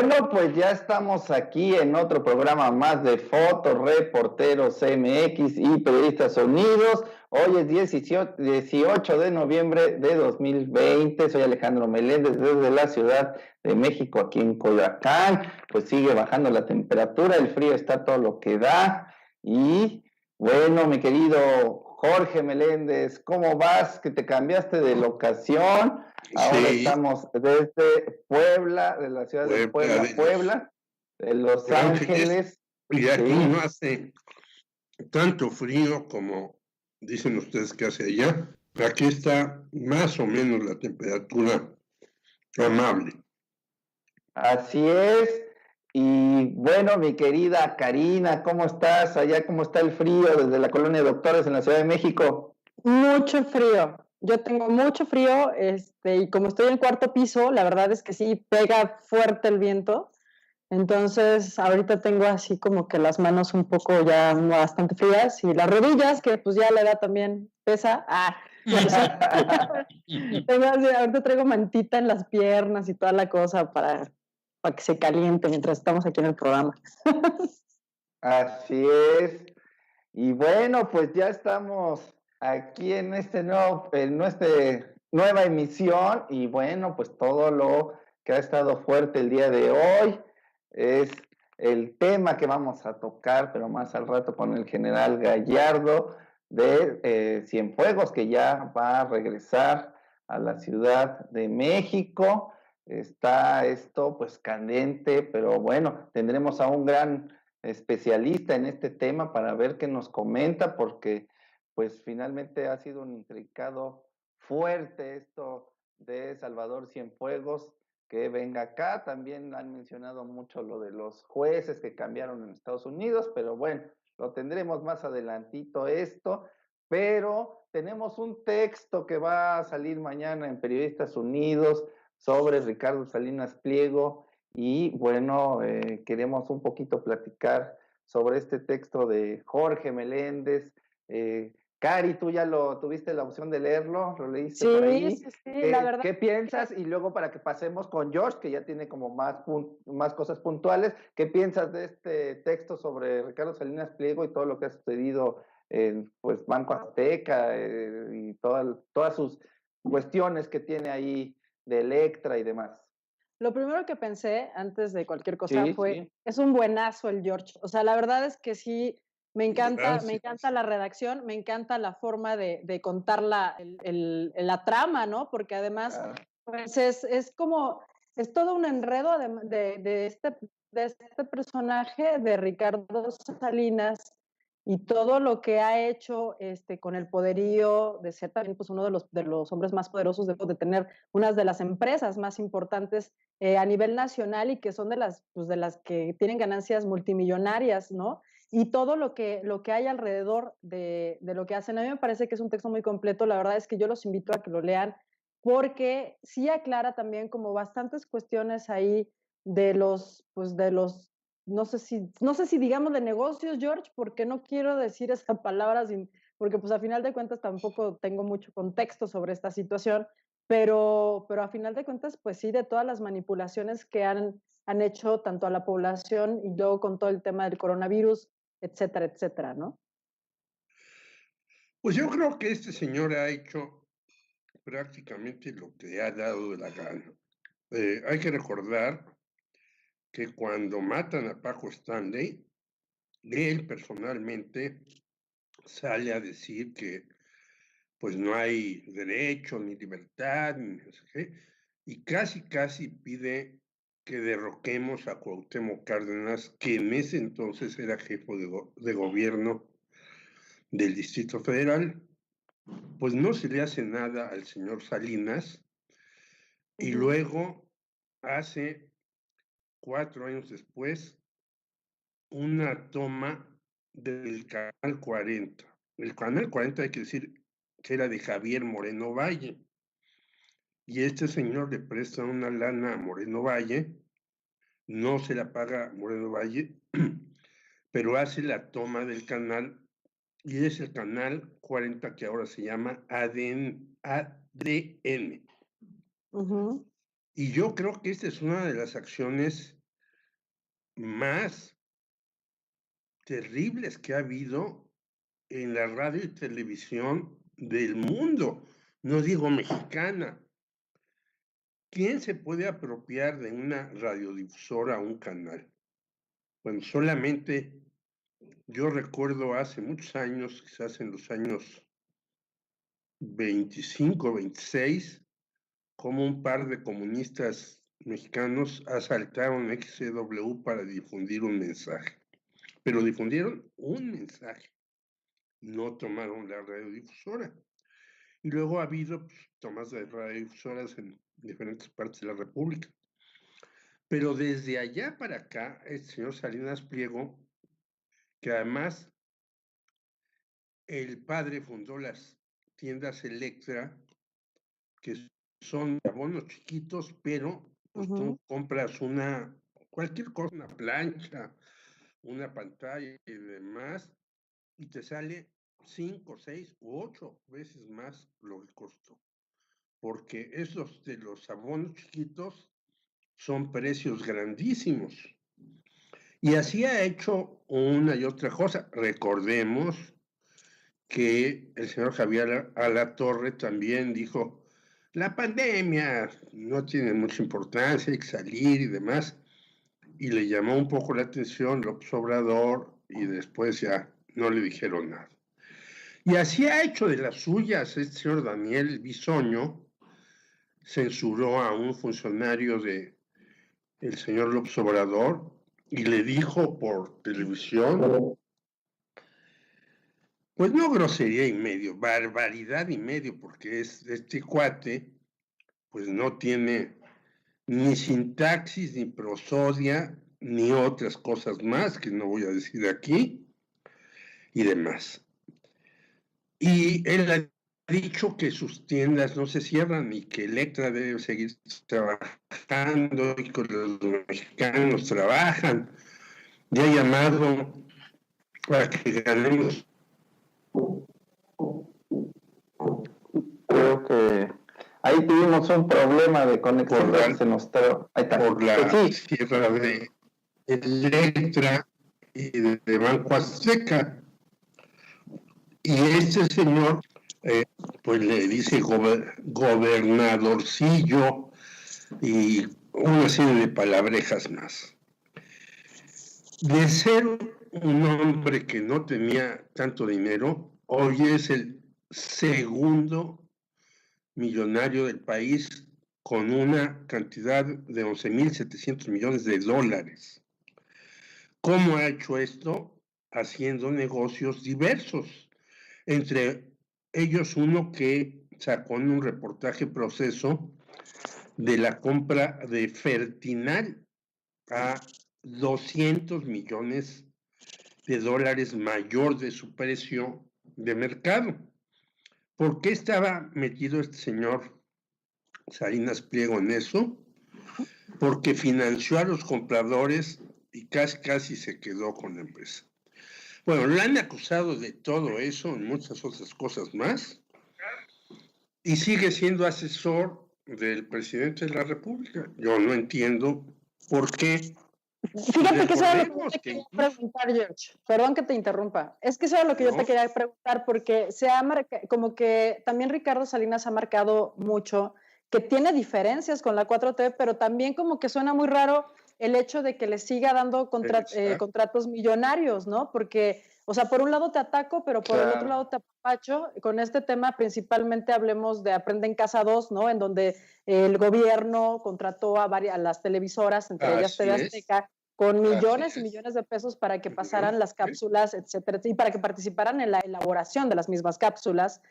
Bueno, pues ya estamos aquí en otro programa más de Fotos, Reporteros MX y Periodistas Unidos. Hoy es 18 de noviembre de 2020. Soy Alejandro Meléndez desde la Ciudad de México, aquí en Coyoacán. Pues sigue bajando la temperatura, el frío está todo lo que da. Y bueno, mi querido Jorge Meléndez, ¿cómo vas? Que te cambiaste de locación. Ahora Sí, estamos desde Puebla, de la ciudad de Puebla, Puebla, de Los de Ángeles, Ángeles, y aquí sí. no hace tanto frío como dicen ustedes que hace allá. Aquí está más o menos la temperatura amable. Así es. Y bueno, mi querida Karina, ¿cómo estás? Allá, ¿cómo está el frío desde la colonia de Doctores en la Ciudad de México? Mucho frío. Yo tengo mucho frío, y como estoy en el cuarto piso, la verdad es que sí pega fuerte el viento. Entonces, ahorita tengo así como que las manos un poco ya bastante frías y las rodillas, que pues ya la edad también pesa. Ahorita traigo mantita en las piernas y toda la cosa para que se caliente mientras estamos aquí en el programa. Así es. Y bueno, pues ya estamos aquí en nuestra nueva emisión y bueno, pues todo lo que ha estado fuerte el día de hoy es el tema que vamos a tocar, pero más al rato con el general Gallardo de Cienfuegos, que ya va a regresar a la Ciudad de México. Está esto pues candente, pero bueno, tendremos a un gran especialista en este tema para ver qué nos comenta, porque pues finalmente ha sido un intrincado fuerte esto de Salvador Cienfuegos, que venga acá. También han mencionado mucho lo de los jueces que cambiaron en Estados Unidos, pero bueno, lo tendremos más adelantito esto. Pero tenemos un texto que va a salir mañana en Periodistas Unidos sobre Ricardo Salinas Pliego. Y bueno, queremos un poquito platicar sobre este texto de Jorge Meléndez. Cari, tú ya lo tuviste la opción de leerlo, lo leíste por ahí. Sí, la verdad. ¿Qué piensas? Y luego para que pasemos con George, que ya tiene como más cosas puntuales, ¿qué piensas de este texto sobre Ricardo Salinas Pliego y todo lo que ha sucedido en pues, Banco Azteca y todas sus cuestiones que tiene ahí de Electra y demás? Lo primero que pensé antes de cualquier cosa Sí, fue, sí. es un buenazo el George. O sea, la verdad es que sí, me encanta Gracias. la redacción, me encanta la forma de contar la trama, ¿no? Porque además, pues es como, es todo un enredo de este personaje de Ricardo Salinas y todo lo que ha hecho con el poderío de ser también pues, uno de los hombres más poderosos, de tener unas de las empresas más importantes a nivel nacional y que son pues, de las que tienen ganancias multimillonarias, ¿no? Y todo lo que hay alrededor de lo que hacen. A mí me parece que es un texto muy completo. La verdad es que yo los invito a que lo lean porque sí aclara también como bastantes cuestiones ahí pues de los no sé si digamos de negocios, George, porque no quiero decir esa palabra porque pues a final de cuentas tampoco tengo mucho contexto sobre esta situación, pero a final de cuentas, pues sí, de todas las manipulaciones que han hecho tanto a la población y luego con todo el tema del coronavirus, etcétera, etcétera, ¿no? Pues yo creo que este señor ha hecho prácticamente lo que ha dado de la gana. Hay que recordar que cuando matan a Paco Stanley, él personalmente sale a decir que pues no hay derecho ni libertad, ni no sé qué, y casi pide que derroquemos a Cuauhtémoc Cárdenas, que en ese entonces era jefe de gobierno del Distrito Federal. Pues no se le hace nada al señor Salinas, y luego hace 4 años después una toma del Canal 40. El Canal 40 hay que decir que era de Javier Moreno Valle. Y este señor le presta una lana a Moreno Valle, no se la paga Moreno Valle, pero hace la toma del canal y es el Canal 40 que ahora se llama ADN. Uh-huh. Y yo creo que esta es una de las acciones más terribles que ha habido en la radio y televisión del mundo, no digo mexicana. ¿Quién se puede apropiar de una radiodifusora o un canal? Bueno, solamente yo recuerdo hace muchos años, quizás en los años 25, 26, como un par de comunistas mexicanos asaltaron XCW para difundir un mensaje. Pero difundieron un mensaje, no tomaron la radiodifusora. Y luego ha habido tomas de radiodifusoras en diferentes partes de la República. Pero desde allá para acá, el señor Salinas Pliego, que además el padre fundó las tiendas Electra, que son abonos chiquitos, pero pues tú compras cualquier cosa, una plancha, una pantalla y demás, y te sale 5, 6 u 8 veces más lo que costó. Porque esos de los abonos chiquitos son precios grandísimos. Y así ha hecho una y otra cosa. Recordemos que el señor Javier Alatorre también dijo, la pandemia no tiene mucha importancia, hay que salir y demás. Y le llamó un poco la atención López Obrador y después ya no le dijeron nada. Y así ha hecho de las suyas este señor Daniel Bisoño, censuró a un funcionario del señor López Obrador y le dijo por televisión, pues no grosería y medio, barbaridad y medio, porque este cuate, pues no tiene ni sintaxis, ni prosodia, ni otras cosas más que no voy a decir aquí, y demás. Y él ha dicho que sus tiendas no se cierran y que Electra debe seguir trabajando y que los mexicanos trabajan. Ya ha llamado para que ganemos. Creo que ahí tuvimos un problema de conexión. Ahí está. Por la cierre de Electra y de Banco Azteca. Y este señor, pues le dice gobernadorcillo y una serie de palabrejas más. De ser un hombre que no tenía tanto dinero, hoy es el segundo millonario del país con una cantidad de 11.700 millones de dólares. ¿Cómo ha hecho esto? Haciendo negocios diversos. Entre ellos uno que sacó en un reportaje Proceso de la compra de Fertinal a 200 millones de dólares mayor de su precio de mercado. ¿Por qué estaba metido este señor Salinas Pliego en eso? Porque financió a los compradores y casi se quedó con la empresa. Bueno, lo han acusado de todo eso y muchas otras cosas más, y sigue siendo asesor del presidente de la República. Yo no entiendo por qué. Fíjate que eso era lo que yo te quería preguntar, George. Perdón que te interrumpa. Es que eso era lo que yo te quería preguntar, porque como que también Ricardo Salinas ha marcado mucho que tiene diferencias con la 4T, pero también como que suena muy raro el hecho de que le siga dando contratos millonarios, ¿no? Porque, o sea, por un lado te ataco, pero por el otro lado te apapacho. Con este tema principalmente hablemos de Aprende en Casa 2, ¿no? En donde el gobierno contrató a las televisoras, entre ellas TV Azteca, con millones y millones de pesos para que pasaran las cápsulas, etcétera, y para que participaran en la elaboración de las mismas cápsulas.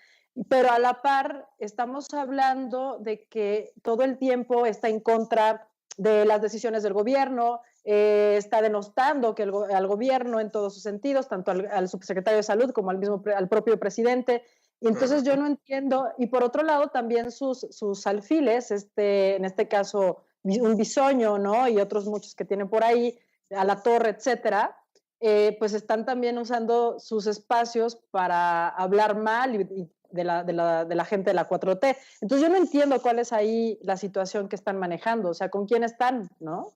Pero a la par estamos hablando de que todo el tiempo está en contra de las decisiones del gobierno, está denostando que al gobierno en todos sus sentidos, tanto al subsecretario de Salud como al propio presidente. Y entonces yo no entiendo, y por otro lado también sus alfiles, en este caso un Bisoño, ¿no? Y otros muchos que tienen por ahí, Alatorre, etcétera, pues están también usando sus espacios para hablar mal de la gente de la 4T. Entonces yo no entiendo cuál es ahí la situación que están manejando, o sea, con quién están, ¿no?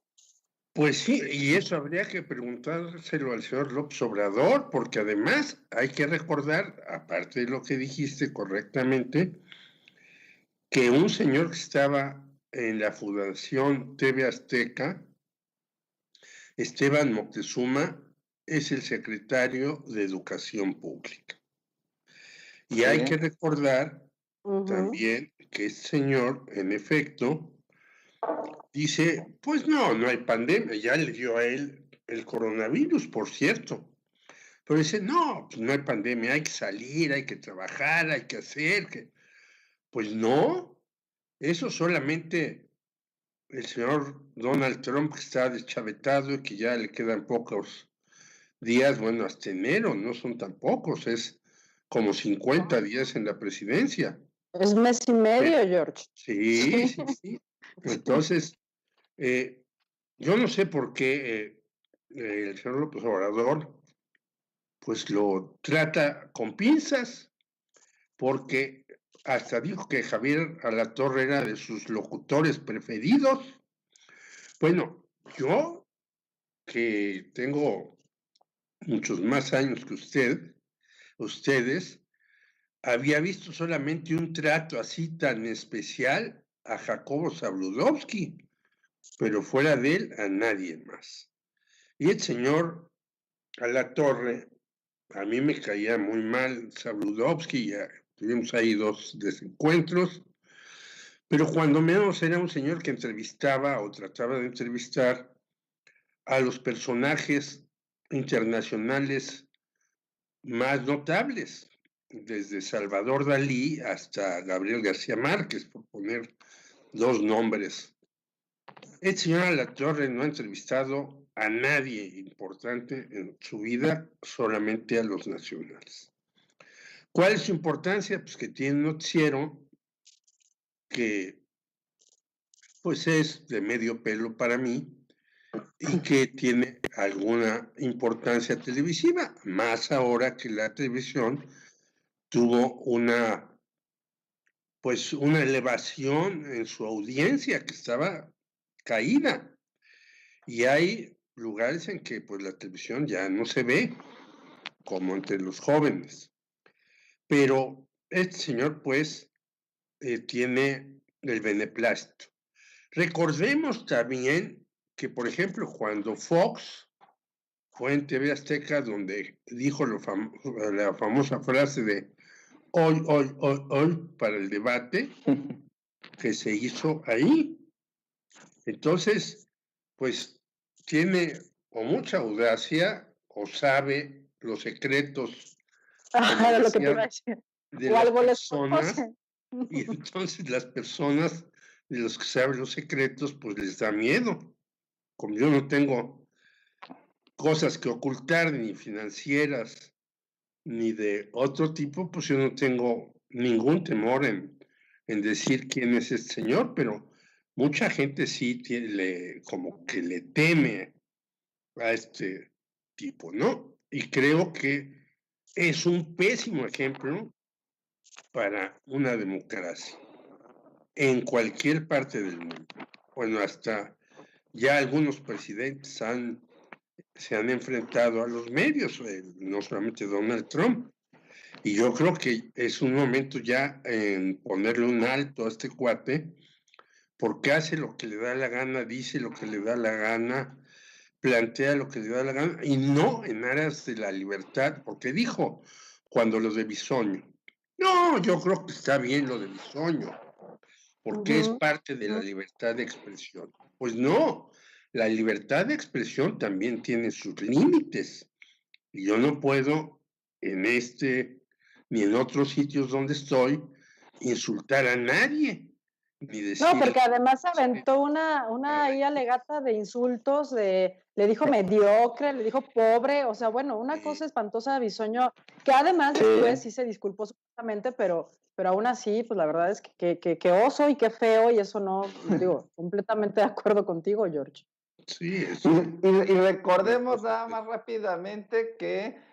Pues sí, y eso habría que preguntárselo al señor López Obrador, porque además hay que recordar, aparte de lo que dijiste correctamente, que un señor que estaba en la Fundación TV Azteca, Esteban Moctezuma, es el secretario de Educación Pública. Y hay que recordar también que este señor, en efecto, dice, pues no hay pandemia, ya le dio a él el coronavirus, por cierto. Pero dice, no, pues no hay pandemia, hay que salir, hay que trabajar, hay que hacer. Pues no, eso solamente el señor Donald Trump, que está deschavetado y que ya le quedan pocos días, bueno, hasta enero, no son tan pocos, es como 50 días en la presidencia. Es mes y medio, George. Sí. Entonces, yo no sé por qué el señor López Obrador pues lo trata con pinzas, porque hasta dijo que Javier Alatorre era de sus locutores preferidos. Bueno, yo que tengo muchos más años que ustedes, había visto solamente un trato así tan especial a Jacobo Zabludovsky, pero fuera de él a nadie más. Y el señor Alatorre, a mí me caía muy mal Zabludovsky, ya tuvimos ahí 2 desencuentros, pero cuando menos era un señor que entrevistaba o trataba de entrevistar a los personajes internacionales más notables, desde Salvador Dalí hasta Gabriel García Márquez, por poner 2 nombres. El señor Alatorre no ha entrevistado a nadie importante en su vida, solamente a los nacionales. ¿Cuál es su importancia? Pues que tiene un noticiero que pues es de medio pelo para mí y que tiene alguna importancia televisiva, más ahora que la televisión tuvo una elevación en su audiencia que estaba caída. Y hay lugares en que pues la televisión ya no se ve, como entre los jóvenes. Pero este señor pues tiene el beneplácito. Recordemos también que, por ejemplo, cuando Fox fue en TV Azteca donde dijo la famosa frase de hoy para el debate que se hizo ahí. Entonces, pues tiene o mucha audacia o sabe los secretos Era lo que te iba a decir. de O las algo les personas, conoce. y entonces las personas de los que saben los secretos, pues les da miedo. Como yo no tengo cosas que ocultar, ni financieras, ni de otro tipo, pues yo no tengo ningún temor en decir quién es este señor, pero mucha gente sí como que le teme a este tipo, ¿no? Y creo que es un pésimo ejemplo para una democracia en cualquier parte del mundo. Bueno, hasta ya algunos presidentes se han enfrentado a los medios, no solamente Donald Trump. Y yo creo que es un momento ya en ponerle un alto a este cuate, porque hace lo que le da la gana, dice lo que le da la gana, plantea lo que le da la gana, y no en aras de la libertad, porque dijo cuando lo de Bisoño, no, yo creo que está bien lo de Bisoño, porque es parte de la libertad de expresión. Pues no, la libertad de expresión también tiene sus límites, y yo no puedo en ni en otros sitios donde estoy insultar a nadie, ni decir... No, porque además aventó una ahí alegata de insultos, le dijo mediocre, le dijo pobre, o sea, bueno, una cosa espantosa de Bisoño, que además después sí se disculpó supuestamente, pero aún así, pues la verdad es que oso y qué feo, y eso no, digo, completamente de acuerdo contigo, George. Sí, y recordemos nada más rápidamente que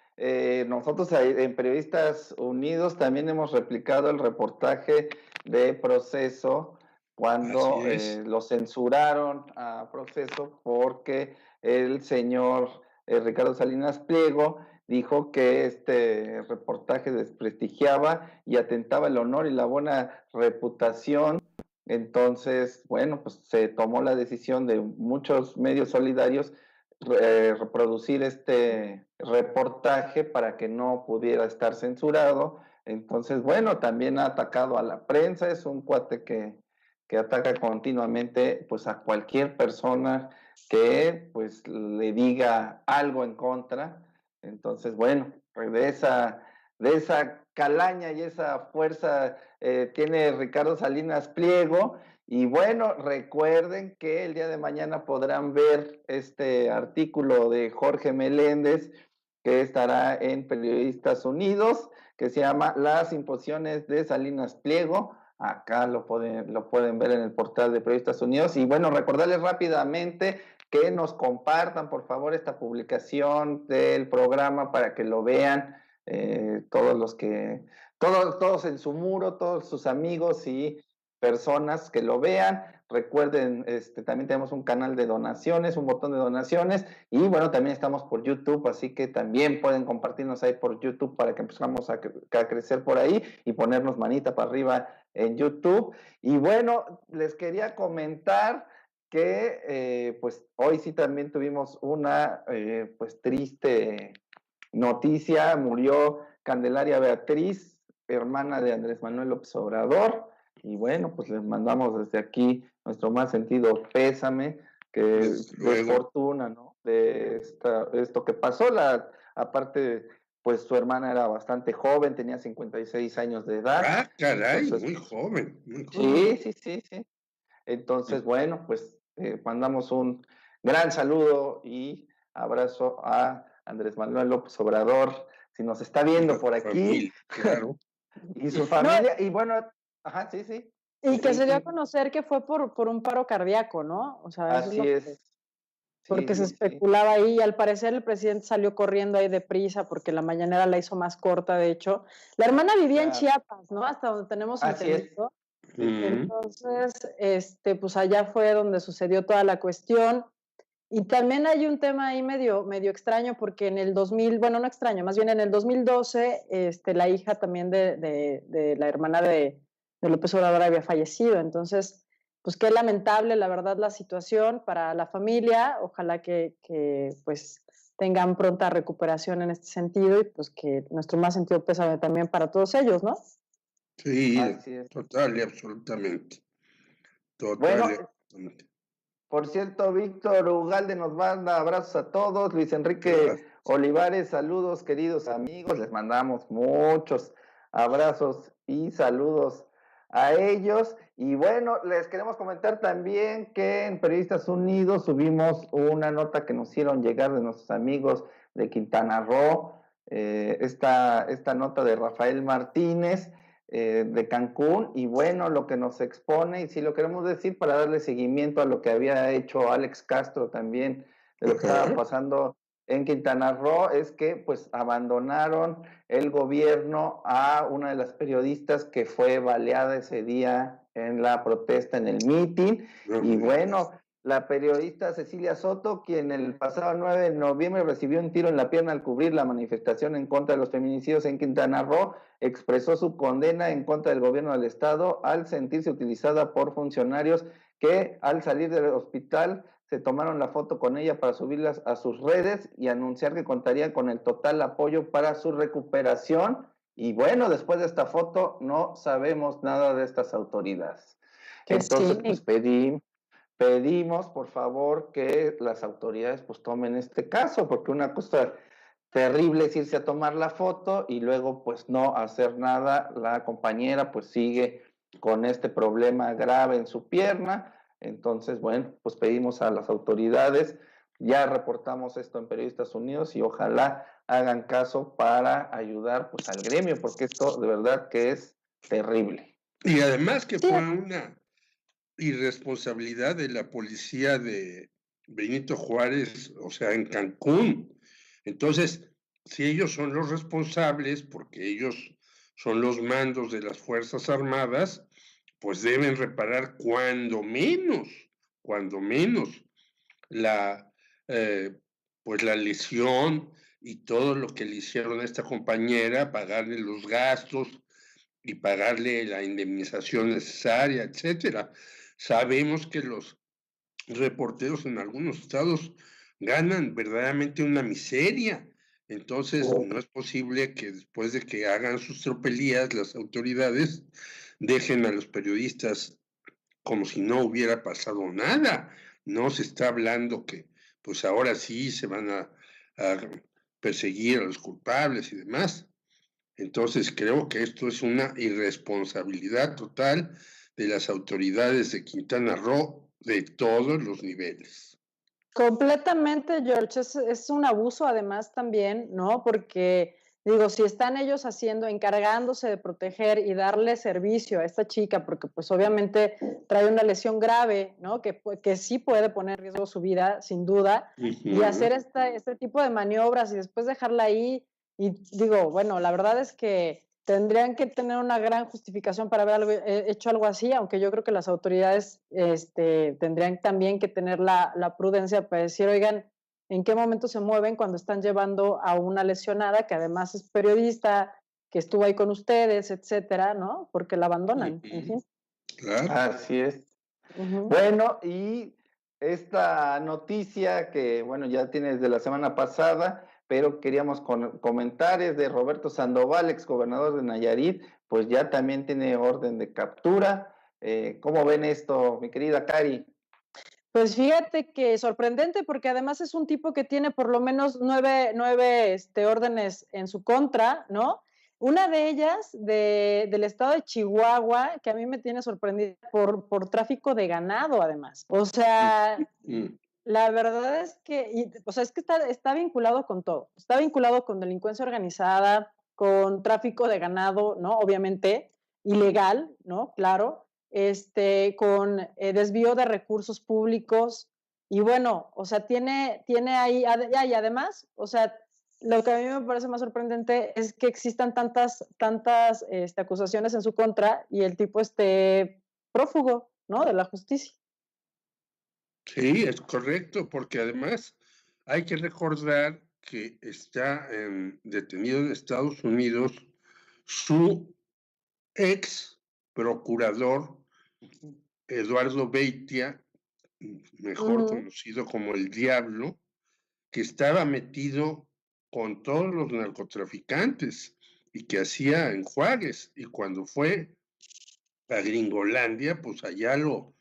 nosotros en Periodistas Unidos también hemos replicado el reportaje de Proceso cuando Así es. lo censuraron a Proceso porque el señor Ricardo Salinas Pliego dijo que este reportaje desprestigiaba y atentaba el honor y la buena reputación. Entonces, bueno, pues se tomó la decisión de muchos medios solidarios reproducir este reportaje para que no pudiera estar censurado. Entonces, bueno, también ha atacado a la prensa, es un cuate que ataca continuamente pues a cualquier persona que pues le diga algo en contra. Entonces, bueno, de esa calaña y esa fuerza tiene Ricardo Salinas Pliego. Y bueno, recuerden que el día de mañana podrán ver este artículo de Jorge Meléndez que estará en Periodistas Unidos, que se llama Las imposiciones de Salinas Pliego. Acá lo pueden ver en el portal de Periodistas Unidos. Y bueno, recordarles rápidamente que nos compartan, por favor, esta publicación del programa para que lo vean todos en su muro, todos sus amigos y personas que lo vean. Recuerden, también tenemos un canal de donaciones, un botón de donaciones, y bueno, también estamos por YouTube, así que también pueden compartirnos ahí por YouTube para que empezamos a crecer por ahí y ponernos manita para arriba en YouTube. Y bueno, les quería comentar que pues hoy sí también tuvimos una pues triste noticia. Murió Candelaria Beatriz, hermana de Andrés Manuel López Obrador. Y bueno, pues les mandamos desde aquí nuestro más sentido pésame, que de fortuna, ¿no? De esto que pasó. Aparte, pues su hermana era bastante joven, tenía 56 años de edad. Ah, caray, entonces, muy joven, muy joven. Sí. Entonces, bueno, pues mandamos un gran saludo y abrazo a Andrés Manuel López Obrador, si nos está viendo por aquí. Familia, claro. Y su familia, y bueno, ajá, sí. Y que se dio a conocer que fue por un paro cardíaco, ¿no? O sea, así es. Porque se especulaba ahí y al parecer el presidente salió corriendo ahí deprisa porque la mañanera la hizo más corta, de hecho. La hermana vivía en Chiapas, ¿no? Hasta donde tenemos entendido. Entonces, pues allá fue donde sucedió toda la cuestión. Y también hay un tema ahí medio extraño porque en el 2000, bueno, no extraño, más bien en el 2012, la hija también de la hermana de López Obrador había fallecido. Entonces, pues qué lamentable, la verdad, la situación para la familia. Ojalá que pues tengan pronta recuperación en este sentido y pues que nuestro más sentido pésame también para todos ellos, ¿no? Sí, total y absolutamente. Absolutamente. Por cierto, Víctor Ugalde nos manda abrazos a todos. Luis Enrique Olivares, saludos, queridos amigos. Les mandamos muchos abrazos y saludos a ellos. Y bueno, les queremos comentar también que en Periodistas Unidos subimos una nota que nos hicieron llegar de nuestros amigos de Quintana Roo. Esta nota de Rafael Martínez, de Cancún, y bueno, lo que nos expone, y si lo queremos decir para darle seguimiento a lo que había hecho Alex Castro también, de lo que estaba pasando en Quintana Roo, es que pues abandonaron el gobierno a una de las periodistas que fue baleada ese día en la protesta, en el mitin, y bueno, la periodista Cecilia Soto, quien el pasado 9 de noviembre recibió un tiro en la pierna al cubrir la manifestación en contra de los feminicidios en Quintana Roo, expresó su condena en contra del gobierno del estado al sentirse utilizada por funcionarios que al salir del hospital se tomaron la foto con ella para subirlas a sus redes y anunciar que contarían con el total apoyo para su recuperación. Y bueno, después de esta foto no sabemos nada de estas autoridades. Entonces, pues pedimos, por favor, que las autoridades pues tomen este caso, porque una cosa terrible es irse a tomar la foto y luego pues no hacer nada. La compañera pues sigue con este problema grave en su pierna. Entonces, bueno, pues pedimos a las autoridades, ya reportamos esto en Periodistas Unidos y ojalá hagan caso para ayudar pues al gremio, porque esto de verdad que es terrible. Y además que fue una irresponsabilidad de la policía de Benito Juárez, o sea, en Cancún. Entonces, si ellos son los responsables, porque ellos son los mandos de las Fuerzas Armadas, pues deben reparar cuando menos, la, pues la lesión y todo lo que le hicieron a esta compañera, pagarle los gastos y pagarle la indemnización necesaria, etcétera. Sabemos que los reporteros en algunos estados ganan verdaderamente una miseria. Entonces, no es posible que después de que hagan sus tropelías, las autoridades dejen a los periodistas como si no hubiera pasado nada. No se está hablando que, pues ahora sí se van a perseguir a los culpables y demás. Entonces, creo que esto es una irresponsabilidad total de las autoridades de Quintana Roo de todos los niveles. Completamente, George, es un abuso además también, ¿no? Porque, digo, si están ellos encargándose de proteger y darle servicio a esta chica, porque pues obviamente trae una lesión grave, ¿no? Que sí puede poner en riesgo su vida, sin duda, y hacer este tipo de maniobras y después dejarla ahí, y digo, bueno, la verdad es que tendrían que tener una gran justificación para haber hecho algo así, aunque yo creo que las autoridades tendrían también que tener la prudencia para decir, oigan, ¿en qué momento se mueven cuando están llevando a una lesionada que además es periodista, que estuvo ahí con ustedes, etcétera, ¿no? Porque la abandonan, en fin. Claro. Así es. Bueno, y esta noticia que, bueno, ya tiene desde la semana pasada, pero queríamos comentar, es de Roberto Sandoval, exgobernador de Nayarit, pues ya también tiene orden de captura. ¿Cómo ven esto, mi querida Cari? Pues fíjate que sorprendente, porque además es un tipo que tiene por lo menos nueve órdenes en su contra, ¿no? Una de ellas del estado de Chihuahua, que a mí me tiene sorprendida por tráfico de ganado, además. O sea, la verdad es que, es que está vinculado con todo. Está vinculado con delincuencia organizada, con tráfico de ganado, ¿no? Obviamente, ilegal, ¿no? Claro. Con desvío de recursos públicos. Y bueno, o sea, tiene ahí, y además, o sea, lo que a mí me parece más sorprendente es que existan tantas acusaciones en su contra y el tipo esté prófugo, ¿no? De la justicia. Sí, es correcto, porque además hay que recordar que está detenido en Estados Unidos su ex procurador Eduardo Beitia, mejor conocido como el Diablo, que estaba metido con todos los narcotraficantes y que hacía en Juárez. Y cuando fue a Gringolandia, pues allá lo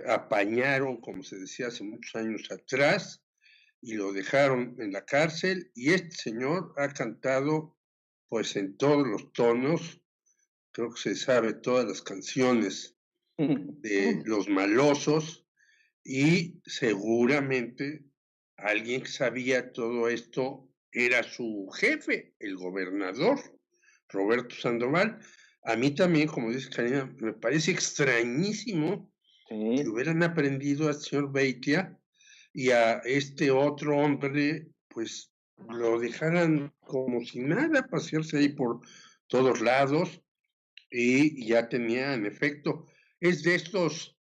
apañaron, como se decía hace muchos años atrás, y lo dejaron en la cárcel. Y este señor ha cantado pues en todos los tonos, creo que se sabe todas las canciones de Los Malosos, y seguramente alguien que sabía todo esto era su jefe, el gobernador Roberto Sandoval. A mí también, como dice Karina, me parece extrañísimo que hubieran aprendido al señor Beitia y a este otro hombre, pues lo dejaran como si nada, pasearse ahí por todos lados, y ya tenía, en efecto, es de estos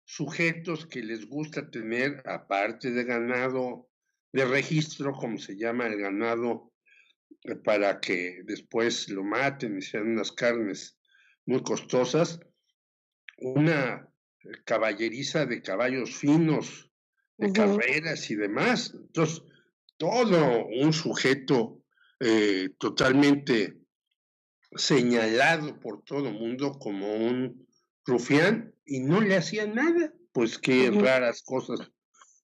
sujetos que les gusta tener, aparte de ganado de registro, como se llama el ganado, para que después lo maten y sean unas carnes muy costosas, una caballeriza de caballos finos, de carreras y demás. Entonces, todo un sujeto totalmente señalado por todo el mundo como un rufián, y no le hacía nada. Pues qué raras cosas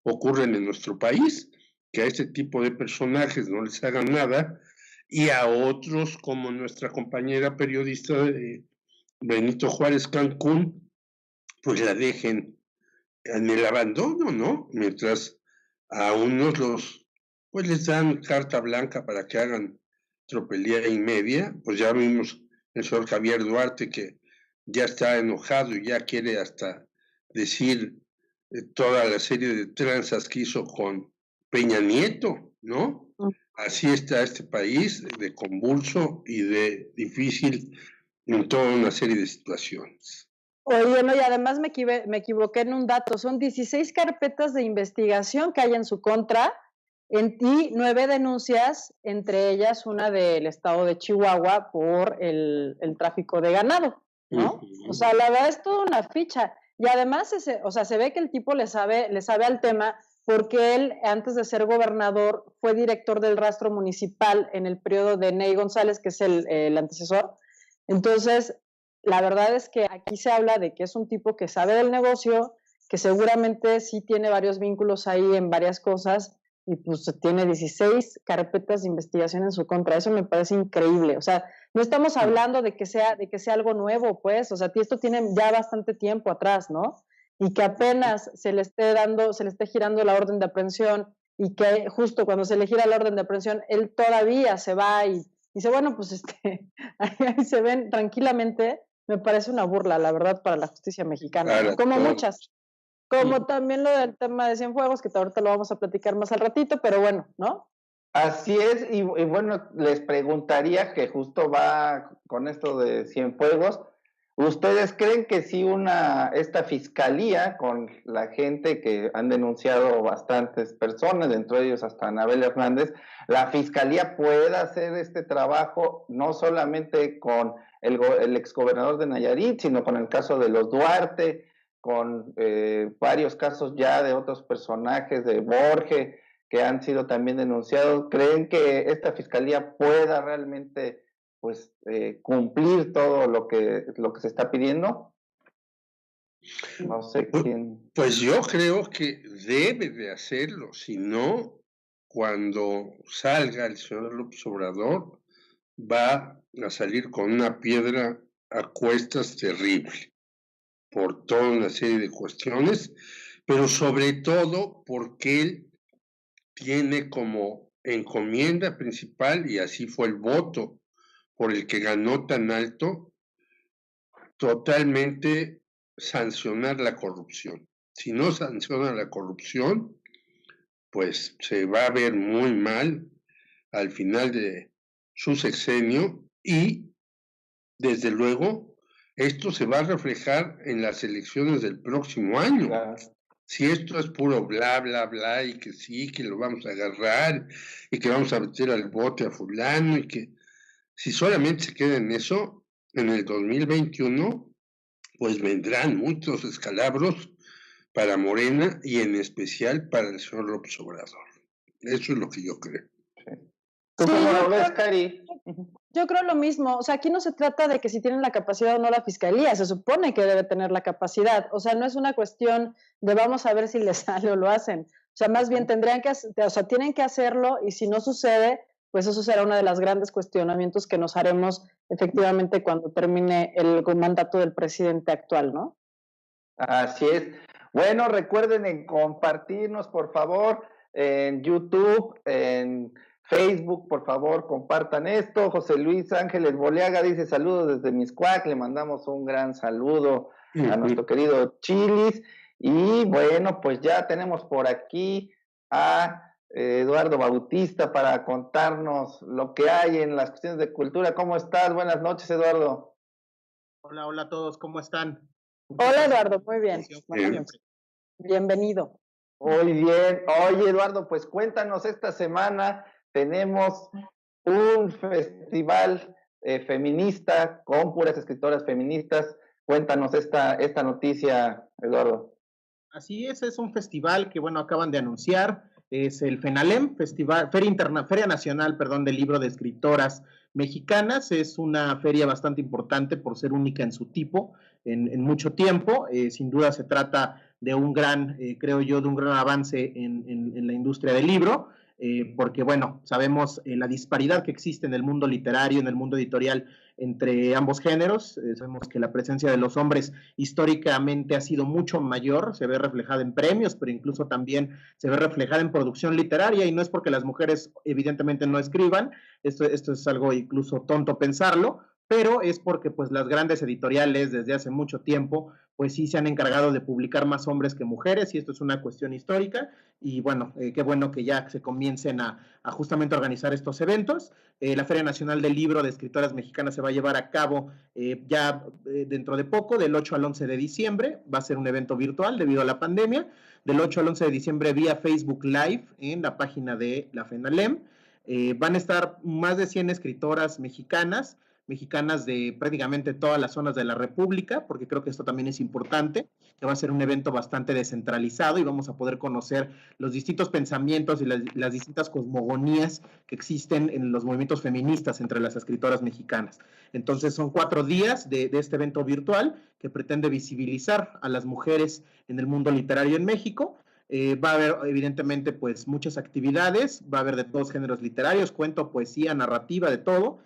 ocurren en nuestro país, que a este tipo de personajes no les hagan nada, y a otros, como nuestra compañera periodista Benito Juárez Cancún, pues la dejen en el abandono, ¿no? Mientras a unos pues les dan carta blanca para que hagan tropelía y media. Pues ya vimos el señor Javier Duarte, que ya está enojado y ya quiere hasta decir toda la serie de tranzas que hizo con Peña Nieto, ¿no? Así está este país, de convulso y de difícil en toda una serie de situaciones. Oye, no, y además me equivoqué en un dato, son 16 carpetas de investigación que hay en su contra y 9 denuncias, entre ellas una del estado de Chihuahua por el tráfico de ganado, ¿no? O sea, la verdad es toda una ficha. Y además, o sea, se ve que el tipo le sabe al tema porque él, antes de ser gobernador, fue director del rastro municipal en el periodo de Ney González, que es el antecesor. Entonces, la verdad es que aquí se habla de que es un tipo que sabe del negocio, que seguramente sí tiene varios vínculos ahí en varias cosas, y pues tiene 16 carpetas de investigación en su contra. Eso me parece increíble. O sea, no estamos hablando de que sea algo nuevo, pues. O sea, esto tiene ya bastante tiempo atrás, ¿no? Y que apenas se le esté girando la orden de aprehensión, y que justo cuando se le gira la orden de aprehensión, él todavía se va y dice, bueno, pues ahí se ven tranquilamente. Me parece una burla, la verdad, para la justicia mexicana, ¿no? Como muchas. Como también lo del tema de Cienfuegos, que ahorita lo vamos a platicar más al ratito, pero bueno, ¿no? Así es, y bueno, les preguntaría que justo va con esto de Cienfuegos, ¿ustedes creen que sí esta fiscalía, con la gente que han denunciado bastantes personas, dentro de ellos hasta Anabel Hernández, la fiscalía pueda hacer este trabajo no solamente con el exgobernador de Nayarit, sino con el caso de los Duarte, con varios casos ya de otros personajes, de Borges, que han sido también denunciados? ¿Creen que esta fiscalía pueda realmente pues cumplir todo lo que se está pidiendo? No sé quién. Pues yo creo que debe de hacerlo, si no, cuando salga el señor López Obrador, va a salir con una piedra a cuestas terrible, por toda una serie de cuestiones, pero sobre todo porque él tiene como encomienda principal, y así fue el voto por el que ganó tan alto, totalmente sancionar la corrupción. Si no sanciona la corrupción, pues se va a ver muy mal al final de su sexenio, y desde luego esto se va a reflejar en las elecciones del próximo año. Claro. Si esto es puro bla, bla, bla, y que sí, que lo vamos a agarrar, y que vamos a meter al bote a fulano, y que si solamente se queda en eso, en el 2021, pues vendrán muchos escalabros para Morena y en especial para el señor López Obrador. Eso es lo que yo creo. ¿Tú cómo lo ves, Cari? Yo creo lo mismo. O sea, aquí no se trata de que si tienen la capacidad o no la fiscalía, se supone que debe tener la capacidad. O sea, no es una cuestión de vamos a ver si les sale o lo hacen. O sea, más bien tienen que hacerlo, y si no sucede, pues eso será uno de los grandes cuestionamientos que nos haremos efectivamente cuando termine el mandato del presidente actual, ¿no? Así es. Bueno, recuerden compartirnos, por favor, en YouTube, en Facebook, por favor, compartan esto. José Luis Ángeles Boleaga dice saludos desde Mixcoac, le mandamos un gran saludo a nuestro querido Chilis. Y bueno, pues ya tenemos por aquí a Eduardo Bautista para contarnos lo que hay en las cuestiones de cultura. ¿Cómo estás? Buenas noches, Eduardo. Hola, hola a todos, ¿cómo están? Hola, Eduardo, muy bien. Bienvenido. Muy bien. Oye, Eduardo, pues cuéntanos, esta semana tenemos un festival feminista con puras escritoras feministas. Cuéntanos esta noticia, Eduardo. Así es un festival que, bueno, acaban de anunciar, es el FENALEM, Feria Nacional, del Libro de Escritoras Mexicanas. Es una feria bastante importante por ser única en su tipo en mucho tiempo. Sin duda se trata de un gran, creo yo, de un gran avance en la industria del libro. Porque, bueno, sabemos la disparidad que existe en el mundo literario, en el mundo editorial entre ambos géneros. Sabemos que la presencia de los hombres históricamente ha sido mucho mayor, se ve reflejada en premios, pero incluso también se ve reflejada en producción literaria, y no es porque las mujeres evidentemente no escriban, esto es algo incluso tonto pensarlo, pero es porque pues las grandes editoriales desde hace mucho tiempo pues sí se han encargado de publicar más hombres que mujeres y esto es una cuestión histórica y bueno, qué bueno que ya se comiencen a justamente organizar estos eventos. La Feria Nacional del Libro de Escritoras Mexicanas se va a llevar a cabo ya dentro de poco, del 8 al 11 de diciembre, va a ser un evento virtual debido a la pandemia, del 8 al 11 de diciembre vía Facebook Live en la página de la FENALEM. Van a estar más de 100 escritoras mexicanas de prácticamente todas las zonas de la República, porque creo que esto también es importante, que va a ser un evento bastante descentralizado y vamos a poder conocer los distintos pensamientos y las distintas cosmogonías que existen en los movimientos feministas entre las escritoras mexicanas. Entonces son 4 días de este evento virtual que pretende visibilizar a las mujeres en el mundo literario en México. Va a haber evidentemente pues muchas actividades, va a haber de todos géneros literarios, cuento, poesía, narrativa, de todo.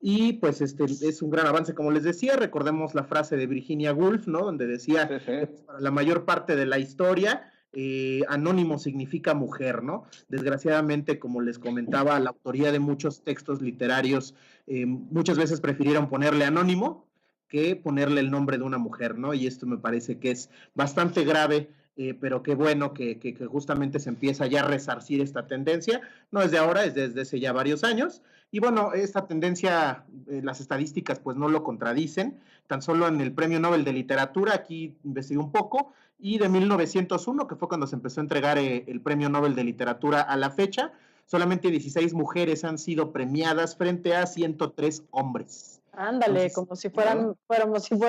Y pues es un gran avance, como les decía, recordemos la frase de Virginia Woolf, ¿no? Donde decía, para la mayor parte de la historia, anónimo significa mujer, ¿no? Desgraciadamente, como les comentaba, la autoría de muchos textos literarios muchas veces prefirieron ponerle anónimo que ponerle el nombre de una mujer, ¿no? Y esto me parece que es bastante grave, pero qué bueno que justamente se empieza ya a resarcir esta tendencia, no desde ahora, es desde hace ya varios años, y bueno, esta tendencia, las estadísticas pues no lo contradicen, tan solo en el Premio Nobel de Literatura, aquí investigué un poco, y de 1901, que fue cuando se empezó a entregar el Premio Nobel de Literatura a la fecha, solamente 16 mujeres han sido premiadas frente a 103 hombres. Ándale, entonces, como si fuéramos,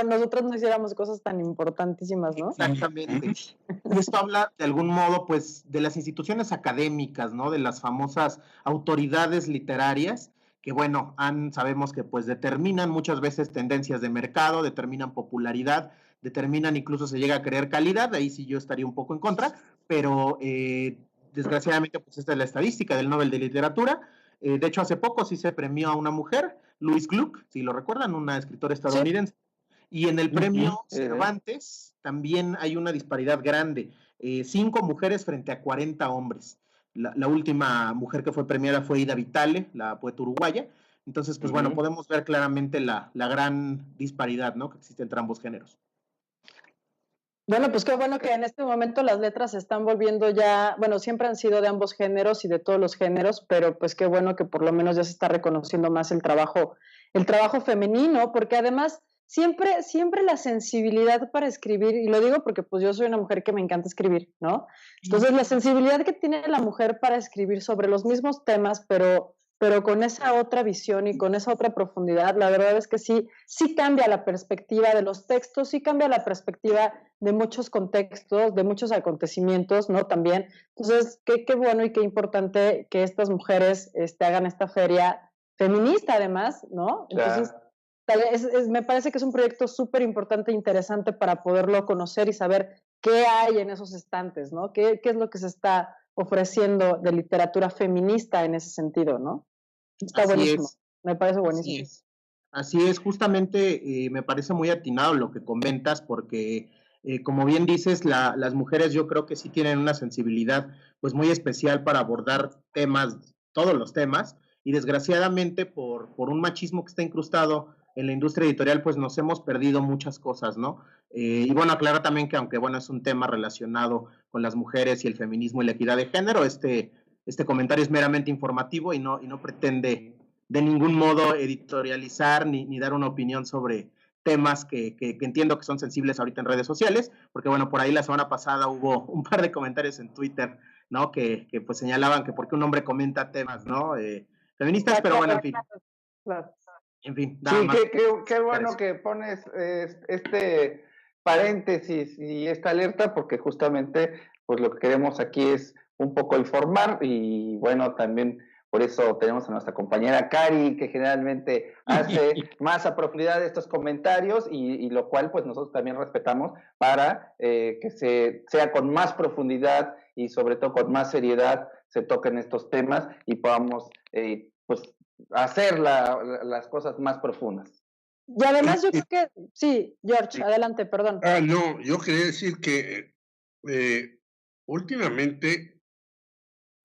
nosotros no hiciéramos cosas tan importantísimas, ¿no? Exactamente. Y esto habla de algún modo, pues, de las instituciones académicas, ¿no? De las famosas autoridades literarias, que bueno, sabemos que pues determinan muchas veces tendencias de mercado, determinan popularidad, determinan incluso se llega a creer calidad, ahí sí yo estaría un poco en contra, pero desgraciadamente pues esta es la estadística del Nobel de Literatura. De hecho, hace poco sí se premió a una mujer, Louise Gluck, si lo recuerdan, una escritora estadounidense. Sí. Y en el premio Cervantes también hay una disparidad grande. 5 mujeres frente a 40 hombres. La última mujer que fue premiada fue Ida Vitale, la poeta uruguaya. Entonces, pues bueno, podemos ver claramente la gran disparidad, ¿no?, que existe entre ambos géneros. Bueno, pues qué bueno que en este momento las letras se están volviendo ya, bueno, siempre han sido de ambos géneros y de todos los géneros, pero pues qué bueno que por lo menos ya se está reconociendo más el trabajo femenino, porque además siempre la sensibilidad para escribir, y lo digo porque pues yo soy una mujer que me encanta escribir, ¿no? Entonces la sensibilidad que tiene la mujer para escribir sobre los mismos temas, pero con esa otra visión y con esa otra profundidad, la verdad es que sí cambia la perspectiva de los textos, sí cambia la perspectiva de muchos contextos, de muchos acontecimientos, ¿no? También. Entonces, qué bueno y qué importante que estas mujeres hagan esta feria feminista, además, ¿no? Entonces, me parece que es un proyecto súper importante e interesante para poderlo conocer y saber qué hay en esos estantes, ¿no? ¿Qué es lo que se está ofreciendo de literatura feminista en ese sentido, ¿no? Está buenísimo. Me parece buenísimo. Así es, justamente me parece muy atinado lo que comentas porque como bien dices, las mujeres yo creo que sí tienen una sensibilidad pues muy especial para abordar temas, todos los temas, y desgraciadamente por un machismo que está incrustado en la industria editorial, pues nos hemos perdido muchas cosas, ¿no? Y bueno, aclarar también que aunque bueno es un tema relacionado con las mujeres y el feminismo y la equidad de género, este comentario es meramente informativo y no pretende de ningún modo editorializar ni dar una opinión sobre temas que entiendo que son sensibles ahorita en redes sociales, porque bueno, por ahí la semana pasada hubo un par de comentarios en Twitter, ¿no? Que pues señalaban que porque un hombre comenta temas, ¿no? Feministas, pero bueno, en fin. En fin, nada más. Qué bueno que pones este paréntesis y esta alerta, porque justamente pues lo que queremos aquí es un poco informar y bueno, también por eso tenemos a nuestra compañera Cari, que generalmente hace más a profundidad de estos comentarios y lo cual pues nosotros también respetamos para que sea con más profundidad y sobre todo con más seriedad se toquen estos temas y podamos pues hacer las cosas más profundas. Y además yo creo que, sí, George, adelante, perdón. No, yo quería decir que últimamente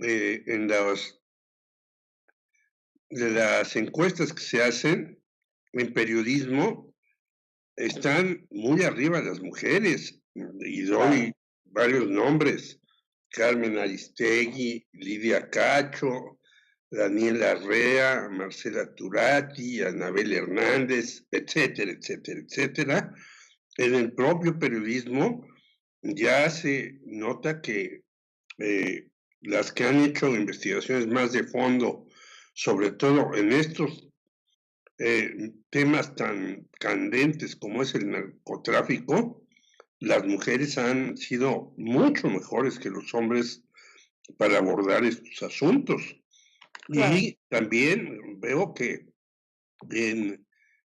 en de las encuestas que se hacen, en periodismo están muy arriba las mujeres, y doy varios nombres: Carmen Aristegui, Lidia Cacho, Daniela Arrea, Marcela Turati, Anabel Hernández, etcétera, etcétera, etcétera. En el propio periodismo ya se nota que las que han hecho investigaciones más de fondo, sobre todo en estos temas tan candentes como es el narcotráfico, las mujeres han sido mucho mejores que los hombres para abordar estos asuntos. Claro. Y también veo que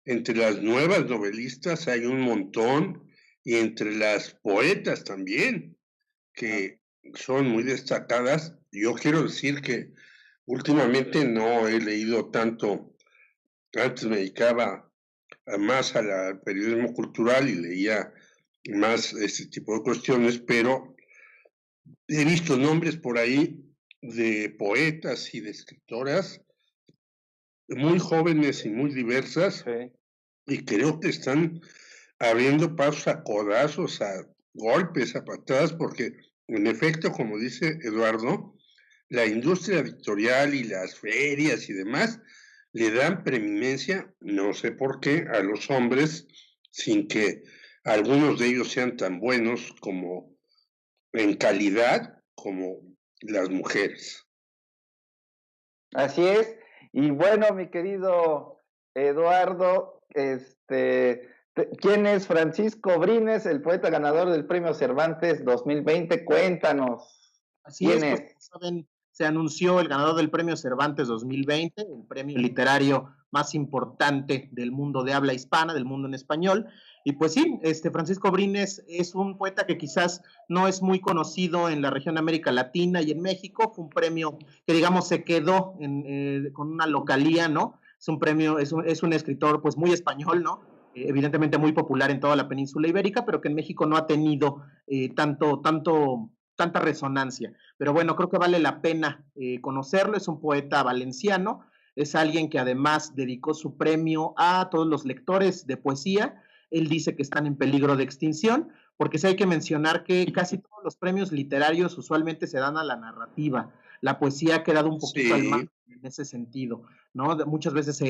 entre las nuevas novelistas hay un montón, y entre las poetas también, que son muy destacadas. Yo quiero decir que últimamente no he leído tanto. Antes me dedicaba más al periodismo cultural y leía más este tipo de cuestiones, pero he visto nombres por ahí de poetas y de escritoras muy jóvenes y muy diversas, y creo que están abriendo pasos a codazos, a golpes, a patadas, porque en efecto, como dice Eduardo, la industria editorial y las ferias y demás le dan preeminencia, no sé por qué, a los hombres, sin que algunos de ellos sean tan buenos como en calidad como las mujeres. Así es. Y bueno, mi querido Eduardo, ¿quién es Francisco Brines, el poeta ganador del Premio Cervantes 2020? Cuéntanos. Así es, pues, como saben, se anunció el ganador del Premio Cervantes 2020, el premio literario más importante del mundo de habla hispana, del mundo en español. Y pues sí, Francisco Brines es un poeta que quizás no es muy conocido en la región de América Latina y en México. Fue un premio que, digamos, se quedó con una localía, ¿no? Es un premio, es un escritor pues muy español, ¿no? Evidentemente muy popular en toda la península ibérica, pero que en México no ha tenido tanta resonancia. Pero bueno, creo que vale la pena conocerlo. Es un poeta valenciano, es alguien que además dedicó su premio a todos los lectores de poesía. Él dice que están en peligro de extinción, porque sí hay que mencionar que casi todos los premios literarios usualmente se dan a la narrativa. La poesía ha quedado un poquito al margen en ese sentido, ¿no? Muchas veces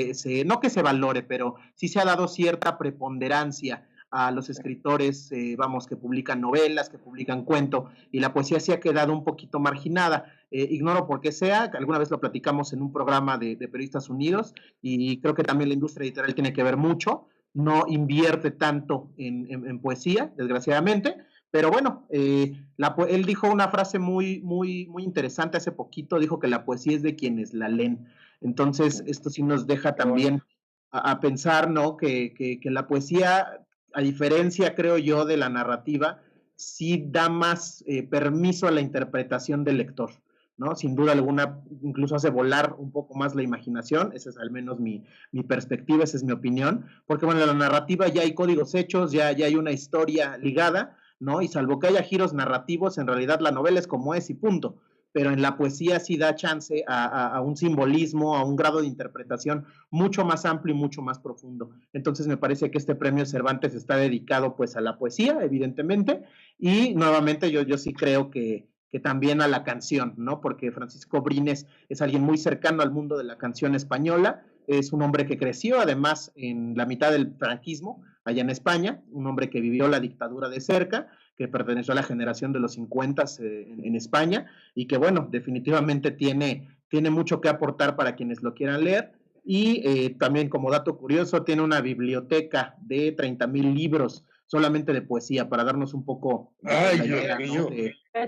no que se valore, pero sí se ha dado cierta preponderancia a los escritores, que publican novelas, que publican cuento, y la poesía sí ha quedado un poquito marginada. Ignoro por qué sea, alguna vez lo platicamos en un programa de Periodistas Unidos, y creo que también la industria editorial tiene que ver mucho, no invierte tanto en poesía, desgraciadamente, pero bueno, él dijo una frase muy, muy, muy interesante hace poquito, dijo que la poesía es de quienes la leen. Entonces, esto sí nos deja también a pensar, ¿no? Que la poesía, a diferencia, creo yo, de la narrativa, sí da más permiso a la interpretación del lector, ¿no? Sin duda alguna, incluso hace volar un poco más la imaginación. Esa es al menos mi perspectiva, esa es mi opinión, porque bueno, en la narrativa ya hay códigos hechos, ya hay una historia ligada, ¿no? Y salvo que haya giros narrativos, en realidad la novela es como es y punto. Pero en la poesía sí da chance a un simbolismo, a un grado de interpretación mucho más amplio y mucho más profundo. Entonces me parece que este premio Cervantes está dedicado pues a la poesía, evidentemente, y nuevamente yo sí creo que también a la canción, ¿no? Porque Francisco Brines es alguien muy cercano al mundo de la canción española, es un hombre que creció además en la mitad del franquismo, allá en España, un hombre que vivió la dictadura de cerca, que perteneció a la generación de los 50 en España, y que bueno, definitivamente tiene mucho que aportar para quienes lo quieran leer. Y también como dato curioso, tiene una biblioteca de 30,000 libros solamente de poesía, para darnos un poco la idea, ¿no?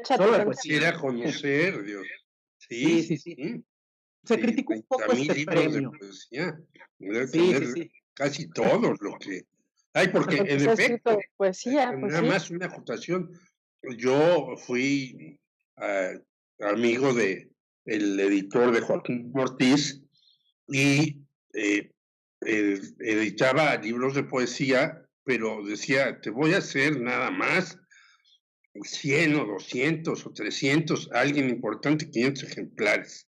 Solo de poesía. Quisiera conocer, Dios. Sí. Se criticó un poco este premio. Sí. Casi todo lo que hay, porque en efecto, poesía, nada más una acotación. Yo fui amigo de el editor de Joaquín Ortiz, y editaba libros de poesía, pero decía, te voy a hacer nada más 100 o 200 o 300, alguien importante, 500 ejemplares.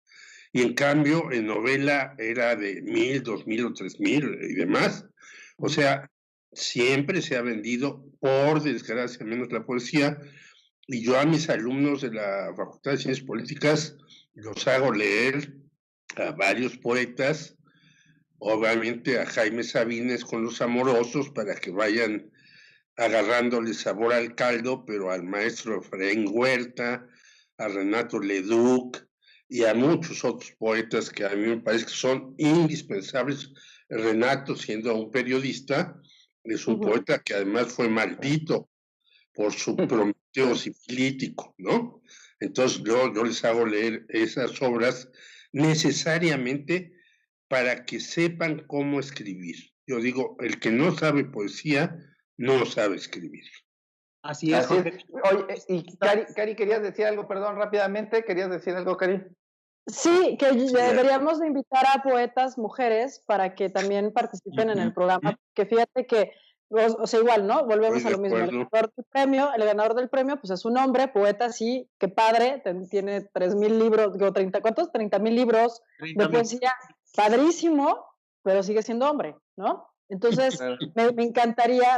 y en cambio en novela era de 1,000, 2,000 o 3,000 y demás. O sea, siempre se ha vendido, por desgracia, menos la poesía, y yo a mis alumnos de la Facultad de Ciencias Políticas los hago leer a varios poetas, obviamente a Jaime Sabines con Los Amorosos, para que vayan agarrándole sabor al caldo, pero al maestro Efraín Huerta, a Renato Leduc y a muchos otros poetas que a mí me parece que son indispensables. Renato, siendo un periodista, es un poeta que además fue maldito por su Prometeo sifilítico, ¿no? Entonces yo les hago leer esas obras necesariamente para que sepan cómo escribir. Yo digo, el que no sabe poesía, no sabe escribir. Así es. Oye, y Cari, ¿querías decir algo? Perdón, rápidamente, ¿querías decir algo, Cari? Sí, que deberíamos de invitar a poetas mujeres para que también participen en el programa, que fíjate que, o sea, igual, ¿no? Volvemos a lo mismo. El ganador del premio, pues es un hombre, poeta, sí, qué padre, tiene 3,000 libros, digo, 30, ¿cuántos? 30,000 libros de poesía, padrísimo, pero sigue siendo hombre, ¿no? Entonces, me encantaría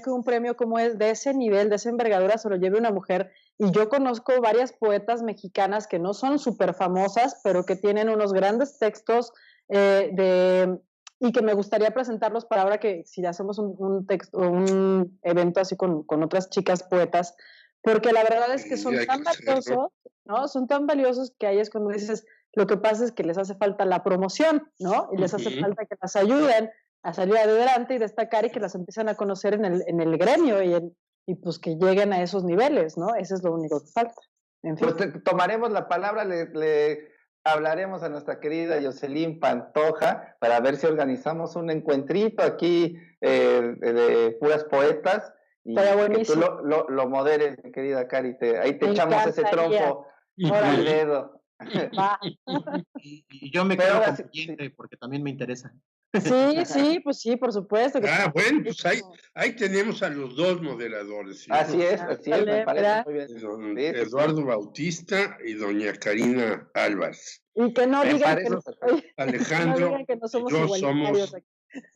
que un premio como es de ese nivel, de esa envergadura, se lo lleve una mujer. Y yo conozco varias poetas mexicanas que no son súper famosas, pero que tienen unos grandes textos y que me gustaría presentarlos para ahora que si hacemos un evento así con otras chicas poetas, porque la verdad es que son tan valiosos, ¿no? Son tan valiosos que ahí es cuando dices, lo que pasa es que les hace falta la promoción, ¿no? Y les hace falta que las ayuden a salir adelante y destacar y que las empiezan a conocer en el gremio y pues que lleguen a esos niveles, ¿no? Eso es lo único que falta. En fin. Pues tomaremos la palabra, le hablaremos a nuestra querida Jocelyn Pantoja para ver si organizamos un encuentrito aquí de puras poetas y que tú lo moderes, mi querida Cari. Ahí te echamos ese trompo al dedo. Y yo me quedo con porque también me interesa. Sí, pues sí, por supuesto. Bueno, pues ahí tenemos a los dos moderadores. ¿Sí? Así es, me parece muy bien. Don Eduardo Bautista y doña Karina Álvarez. Y que no digan que Alejandro, que no somos yo somos,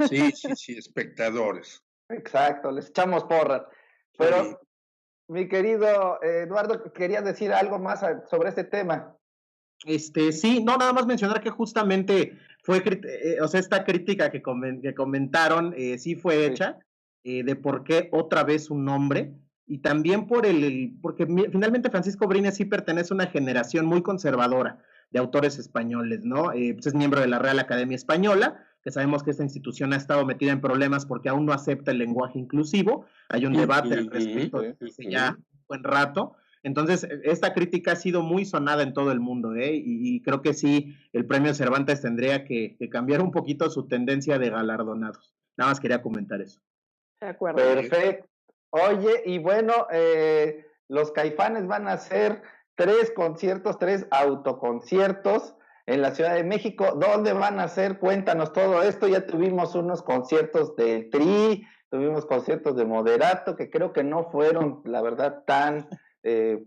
sí, espectadores. Exacto, les echamos porras. Pero, mi querido Eduardo, ¿querías decir algo más sobre este tema? Sí, no, nada más mencionar que justamente fue, o sea, esta crítica que comentaron, sí fue hecha, de por qué otra vez un hombre, y también porque finalmente Francisco Brines sí pertenece a una generación muy conservadora de autores españoles, ¿no? Pues es miembro de la Real Academia Española, que sabemos que esta institución ha estado metida en problemas porque aún no acepta el lenguaje inclusivo, hay un debate al respecto hace ya un buen rato. Entonces, esta crítica ha sido muy sonada en todo el mundo, y creo que sí, el premio Cervantes tendría que cambiar un poquito su tendencia de galardonados. Nada más quería comentar eso. De acuerdo. Perfecto. Oye, y bueno, los Caifanes van a hacer 3 autoconciertos en la Ciudad de México. ¿Dónde van a hacer? Cuéntanos todo esto. Ya tuvimos unos conciertos del Tri, tuvimos conciertos de Moderato, que creo que no fueron, la verdad, tan...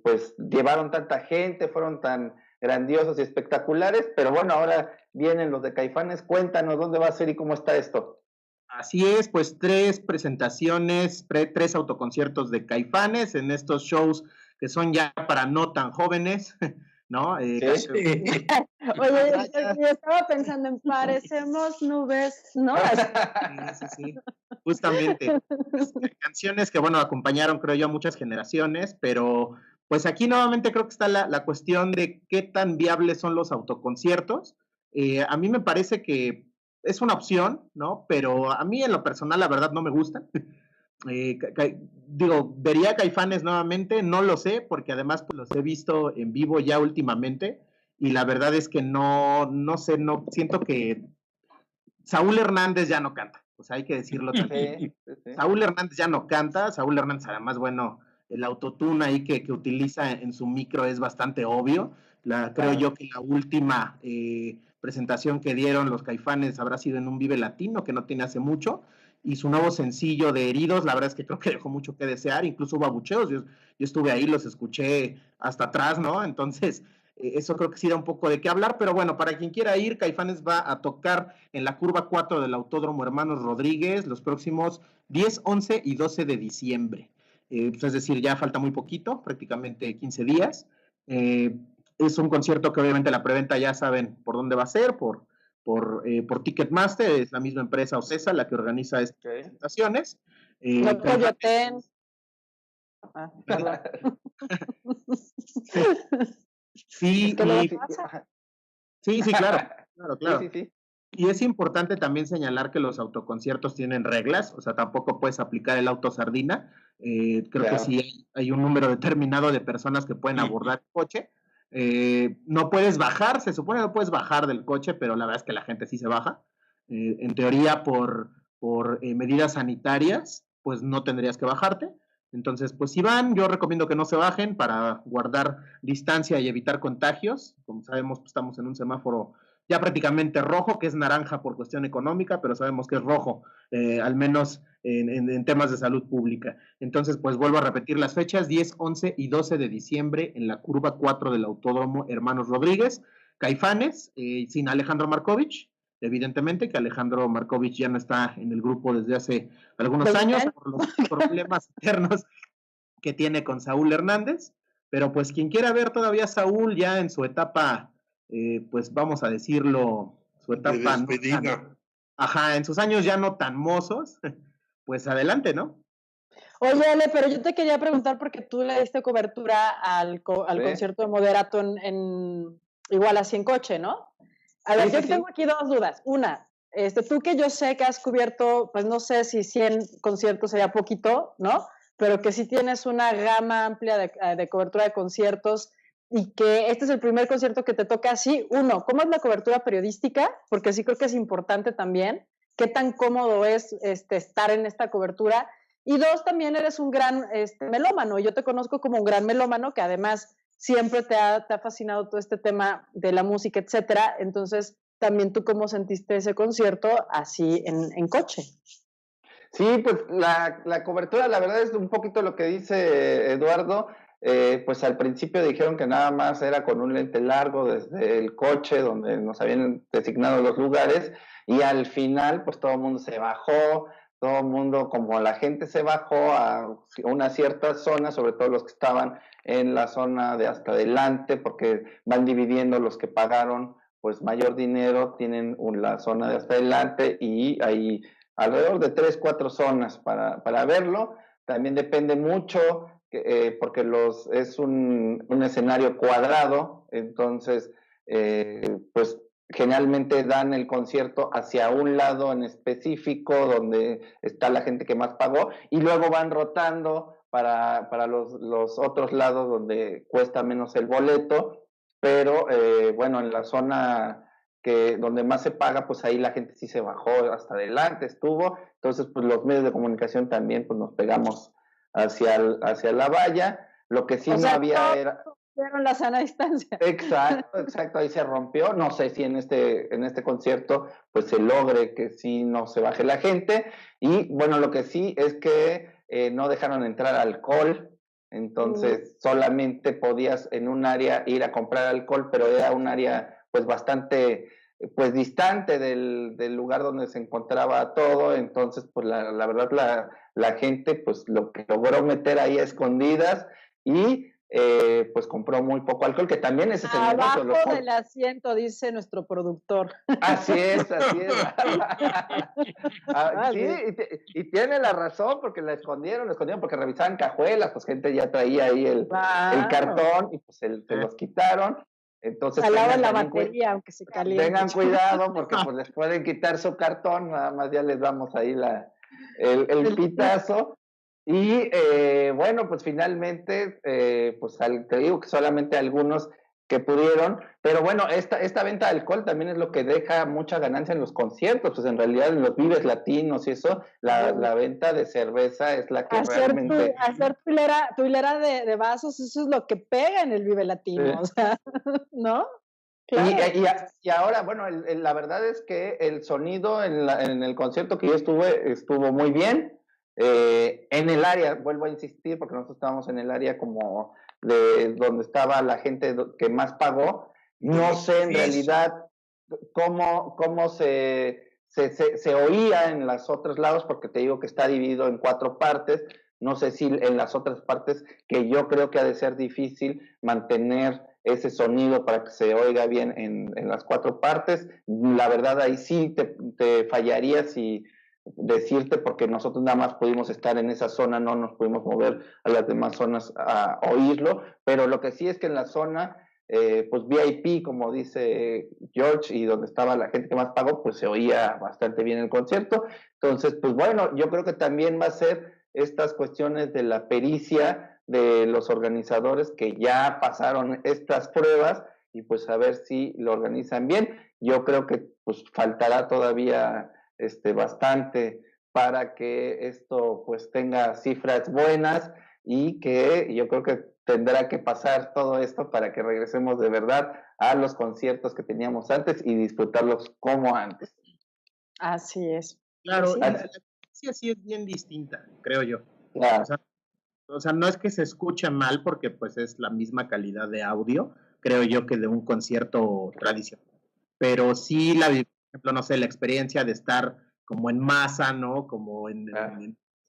pues llevaron tanta gente, fueron tan grandiosos y espectaculares, pero bueno, ahora vienen los de Caifanes. Cuéntanos dónde va a ser y cómo está esto. Así es, pues 3 presentaciones, 3 autoconciertos de Caifanes en estos shows que son ya para no tan jóvenes, ¿no? Oye, yo estaba pensando en parecemos nubes, ¿no? Sí, justamente. Canciones que, bueno, acompañaron, creo yo, a muchas generaciones, pero pues aquí nuevamente creo que está la cuestión de qué tan viables son los autoconciertos. A mí me parece que es una opción, ¿no? Pero a mí en lo personal, la verdad, no me gusta. ¿Vería Caifanes nuevamente? No lo sé, porque además pues, los he visto en vivo ya últimamente, y la verdad es que no sé, no siento que Saúl Hernández ya no canta, o sea, hay que decirlo también. Sí. Saúl Hernández ya no canta, Saúl Hernández además, bueno, el autotune ahí que utiliza en su micro es bastante obvio. Creo yo que la última presentación que dieron los Caifanes habrá sido en un Vive Latino, que no tiene hace mucho, y su nuevo sencillo de Heridos, la verdad es que creo que dejó mucho que desear, incluso hubo abucheos, yo estuve ahí, los escuché hasta atrás, ¿no? Entonces, eso creo que sí da un poco de qué hablar, pero bueno, para quien quiera ir, Caifanes va a tocar en la curva 4 del Autódromo Hermanos Rodríguez los próximos 10, 11 y 12 de diciembre. Pues es decir, ya falta muy poquito, prácticamente 15 días. Es un concierto que obviamente la preventa ya saben por dónde va a ser, por Ticketmaster, es la misma empresa Ocesa la que organiza estas presentaciones. No Coyoten. Perdón. Sí, sí, claro. Sí. Y es importante también señalar que los autoconciertos tienen reglas, o sea, tampoco puedes aplicar el auto sardina. Creo que sí hay un número determinado de personas que pueden abordar el coche. No puedes bajar, se supone que no puedes bajar del coche, pero la verdad es que la gente sí se baja. En teoría, por medidas sanitarias, pues no tendrías que bajarte. Entonces, pues si van, yo recomiendo que no se bajen para guardar distancia y evitar contagios. Como sabemos, pues estamos en un semáforo ya prácticamente rojo, que es naranja por cuestión económica, pero sabemos que es rojo, al menos en temas de salud pública. Entonces, pues vuelvo a repetir las fechas, 10, 11 y 12 de diciembre en la curva 4 del Autódromo Hermanos Rodríguez. Caifanes, sin Alejandro Markovich, evidentemente que Alejandro Markovich ya no está en el grupo desde hace algunos años por los problemas internos que tiene con Saúl Hernández, pero pues quien quiera ver todavía a Saúl ya en su etapa, pues vamos a decirlo, su etapa de despedida. No tan, en sus años ya no tan mozos, pues adelante, ¿no? Oye, Ale, pero yo te quería preguntar porque tú le diste cobertura al concierto de Moderato igual así en coche, ¿no? A ver, yo tengo aquí dos dudas. Una, tú que yo sé que has cubierto, pues no sé si 100 conciertos sería poquito, ¿no? Pero que sí tienes una gama amplia de cobertura de conciertos y que este es el primer concierto que te toca así. Uno, ¿cómo es la cobertura periodística? Porque sí creo que es importante también. ¿Qué tan cómodo es estar en esta cobertura? Y dos, también eres un gran melómano. Yo te conozco como un gran melómano que además siempre te ha fascinado todo este tema de la música, etcétera. Entonces, también tú cómo sentiste ese concierto así en coche. Sí, pues la cobertura, la verdad es un poquito lo que dice Eduardo. Pues al principio dijeron que nada más era con un lente largo desde el coche donde nos habían designado los lugares y al final pues todo el mundo se bajó, todo el mundo, como la gente se bajó a una cierta zona, sobre todo los que estaban en la zona de hasta adelante, porque van dividiendo los que pagaron pues mayor dinero, tienen la zona de hasta adelante y hay alrededor de 3, 4 zonas para verlo. También depende mucho, porque es un escenario cuadrado, entonces, pues generalmente dan el concierto hacia un lado en específico donde está la gente que más pagó y luego van rotando para los otros lados donde cuesta menos el boleto, pero bueno, en la zona donde más se paga, pues ahí la gente sí se bajó hasta adelante, estuvo, entonces pues los medios de comunicación también pues nos pegamos hacia la valla, lo que sí no había era... la sana distancia. Exacto, ahí se rompió, no sé si en este concierto pues se logre que sí no se baje la gente, y bueno, lo que sí es que no dejaron entrar alcohol, entonces solamente podías en un área ir a comprar alcohol, pero era un área pues bastante pues distante del lugar donde se encontraba todo, entonces pues la verdad la gente pues lo que logró meter ahí a escondidas y pues compró muy poco alcohol, que también ese es el negocio. Abajo del asiento, dice nuestro productor. Así es. Sí, y tiene la razón, porque la escondieron porque revisaban cajuelas, pues gente ya traía ahí el cartón y pues se los quitaron. Entonces, al lado de la batería, aunque se caliente. Tengan cuidado porque pues les pueden quitar su cartón, nada más ya les damos ahí el pitazo. Y bueno, pues finalmente, pues te digo que solamente algunos que pudieron, pero bueno, esta venta de alcohol también es lo que deja mucha ganancia en los conciertos, pues en realidad en los vives latinos y eso, la venta de cerveza es la que realmente... Hacer tu hilera de vasos, eso es lo que pega en el Vive Latino, o sea, ¿no? Claro. Y ahora, bueno, la verdad es que el sonido en el concierto que yo estuvo muy bien. en el área, vuelvo a insistir, porque nosotros estábamos en el área como de donde estaba la gente que más pagó. No sé en realidad cómo se oía en los otros lados, porque te digo que está dividido en 4 partes. No sé si en las otras partes, que yo creo que ha de ser difícil mantener ese sonido para que se oiga bien en las 4 partes. La verdad, ahí sí te fallaría si decirte, porque nosotros nada más pudimos estar en esa zona, no nos pudimos mover a las demás zonas a oírlo, pero lo que sí es que en la zona, pues VIP, como dice George, y donde estaba la gente que más pagó, pues se oía bastante bien el concierto. Entonces, pues bueno, yo creo que también va a ser estas cuestiones de la pericia de los organizadores que ya pasaron estas pruebas, y pues a ver si lo organizan bien. Yo creo que pues faltará todavía bastante para que esto pues tenga cifras buenas, y que yo creo que tendrá que pasar todo esto para que regresemos de verdad a los conciertos que teníamos antes y disfrutarlos como antes. Así es. Claro, Sí. y la experiencia sí es bien distinta, creo yo. Claro. O sea, no es que se escuche mal, porque pues es la misma calidad de audio, creo yo, que de un concierto tradicional. Pero sí, por ejemplo, no sé, la experiencia de estar como en masa, ¿no? Como en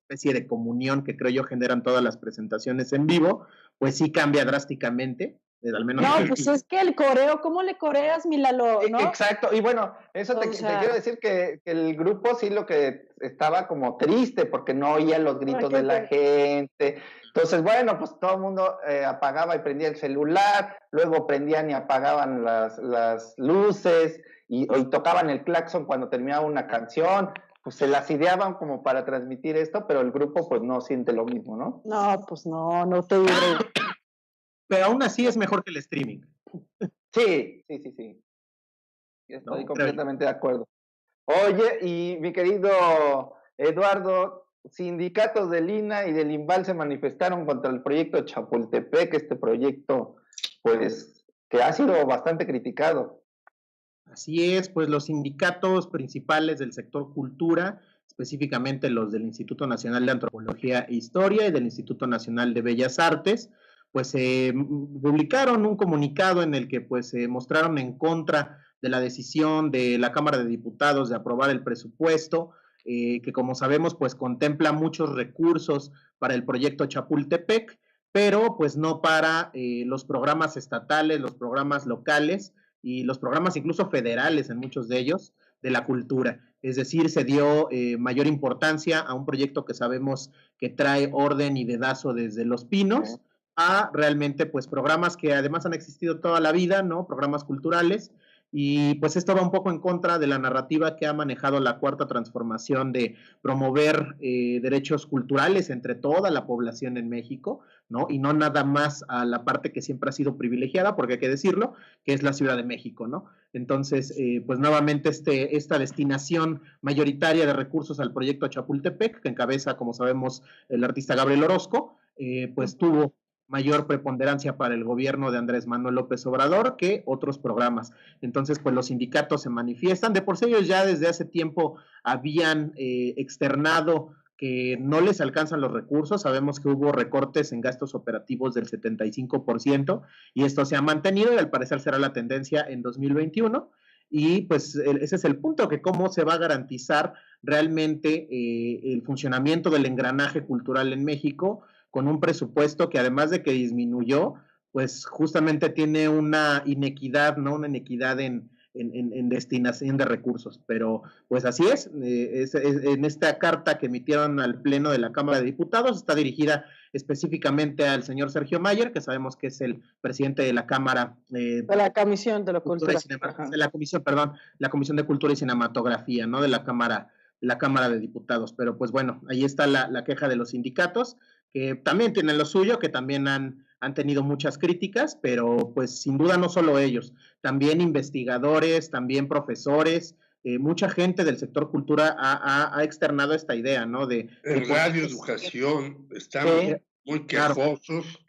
especie de comunión que creo yo generan todas las presentaciones en vivo, pues sí cambia drásticamente. Al menos no, pues es que el coreo, ¿cómo le coreas, mi Lalo? ¿No? Exacto, y bueno, eso te quiero decir que el grupo sí lo que estaba como triste, porque no oía los gritos de la gente. Entonces, bueno, pues todo el mundo apagaba y prendía el celular, luego prendían y apagaban las luces, y tocaban el claxon cuando terminaba una canción. Pues se las ideaban como para transmitir esto, pero el grupo pues no siente lo mismo, ¿no? No, pues no te digo. Pero aún así es mejor que el streaming. Sí. Estoy completamente de acuerdo. Oye, y mi querido Eduardo, sindicatos del INA y del INVAL se manifestaron contra el proyecto Chapultepec, este proyecto, pues, que ha sido bastante criticado. Así es, pues los sindicatos principales del sector cultura, específicamente los del Instituto Nacional de Antropología e Historia y del Instituto Nacional de Bellas Artes, pues publicaron un comunicado en el que pues se mostraron en contra de la decisión de la Cámara de Diputados de aprobar el presupuesto, que como sabemos pues contempla muchos recursos para el proyecto Chapultepec, pero pues no para los programas estatales, los programas locales y los programas incluso federales en muchos de ellos de la cultura. Es decir, se dio mayor importancia a un proyecto que sabemos que trae orden y dedazo desde Los Pinos, a realmente pues programas que además han existido toda la vida, ¿no? Programas culturales, y pues esto va un poco en contra de la narrativa que ha manejado la Cuarta Transformación de promover derechos culturales entre toda la población en México, ¿no? Y no nada más a la parte que siempre ha sido privilegiada, porque hay que decirlo, que es la Ciudad de México, ¿no? Entonces, pues nuevamente esta destinación mayoritaria de recursos al proyecto Chapultepec, que encabeza, como sabemos, el artista Gabriel Orozco, pues tuvo mayor preponderancia para el gobierno de Andrés Manuel López Obrador que otros programas. Entonces, pues los sindicatos se manifiestan. De por sí ellos ya desde hace tiempo habían externado que no les alcanzan los recursos. Sabemos que hubo recortes en gastos operativos del 75%, y esto se ha mantenido y al parecer será la tendencia en 2021. Y pues ese es el punto, que cómo se va a garantizar realmente el funcionamiento del engranaje cultural en México con un presupuesto que, además de que disminuyó, pues justamente tiene una inequidad, ¿no? Una inequidad en destinación de recursos. Pero pues así es, en esta carta que emitieron al Pleno de la Cámara de Diputados, está dirigida específicamente al señor Sergio Mayer, que sabemos que es el presidente de la Cámara de la Comisión de la Cultura, de la Comisión, perdón, la Comisión de Cultura y Cinematografía, ¿no? De la Cámara de Diputados. Pero pues bueno, ahí está la queja de los sindicatos, que también tienen lo suyo, que también han tenido muchas críticas, pero pues sin duda no solo ellos, también investigadores, también profesores, mucha gente del sector cultura ha externado esta idea, ¿no? En Radio Educación estamos muy quejosos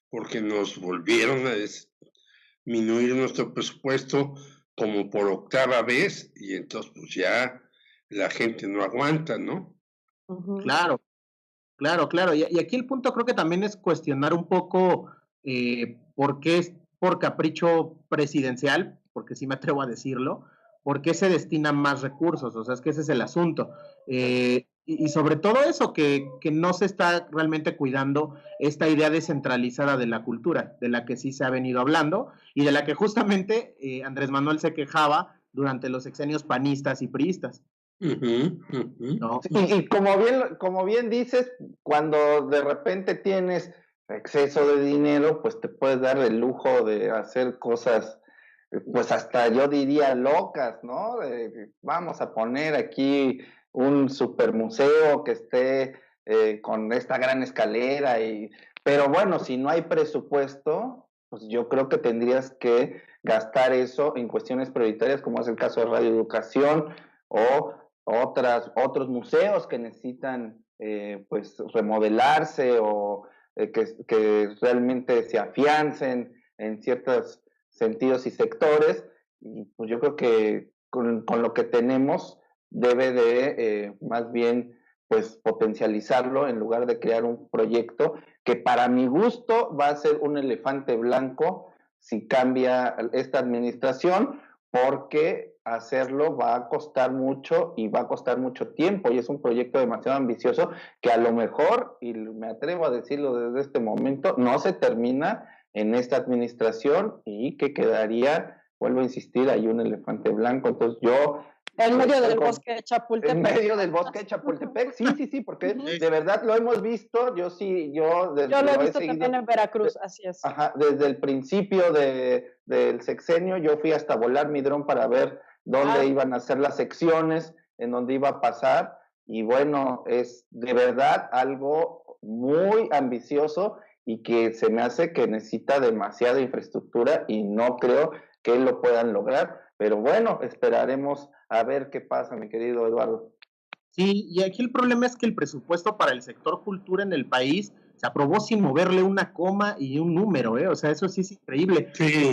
porque nos volvieron a disminuir nuestro presupuesto como por 8ª vez, y entonces pues ya la gente no aguanta, ¿no? Claro. Claro, claro. Y aquí el punto creo que también es cuestionar un poco por qué es por capricho presidencial, porque sí me atrevo a decirlo, por qué se destinan más recursos. O sea, es que ese es el asunto. Y sobre todo eso, que no se está realmente cuidando esta idea descentralizada de la cultura, de la que sí se ha venido hablando y de la que justamente Andrés Manuel se quejaba durante los sexenios panistas y priistas. ¿No? Y como bien dices, cuando de repente tienes exceso de dinero, pues te puedes dar el lujo de hacer cosas, pues hasta yo diría locas, ¿no? Vamos a poner aquí un super museo que esté con esta gran escalera pero bueno, si no hay presupuesto, pues yo creo que tendrías que gastar eso en cuestiones prioritarias, como es el caso de Radio Educación o otros museos que necesitan pues remodelarse o que realmente se afiancen en ciertos sentidos y sectores. Y pues yo creo que con lo que tenemos debe de más bien pues potencializarlo en lugar de crear un proyecto que para mi gusto va a ser un elefante blanco si cambia esta administración, porque hacerlo va a costar mucho y va a costar mucho tiempo y es un proyecto demasiado ambicioso que a lo mejor, y me atrevo a decirlo desde este momento, no se termina en esta administración y que quedaría, vuelvo a insistir, hay un elefante blanco. Entonces yo en medio del bosque de Chapultepec. En medio del bosque de Chapultepec, sí, porque de verdad lo hemos visto, yo lo he visto también en Veracruz, así es. Ajá, desde el principio del sexenio, yo fui hasta volar mi dron para ver dónde iban a ser las secciones, en dónde iba a pasar, y bueno, es de verdad algo muy ambicioso y que se me hace que necesita demasiada infraestructura y no creo que lo puedan lograr, pero bueno, esperaremos a ver qué pasa, mi querido Eduardo. Sí, y aquí el problema es que el presupuesto para el sector cultura en el país se aprobó sin moverle una coma y un número, o sea, eso sí es increíble. Sí.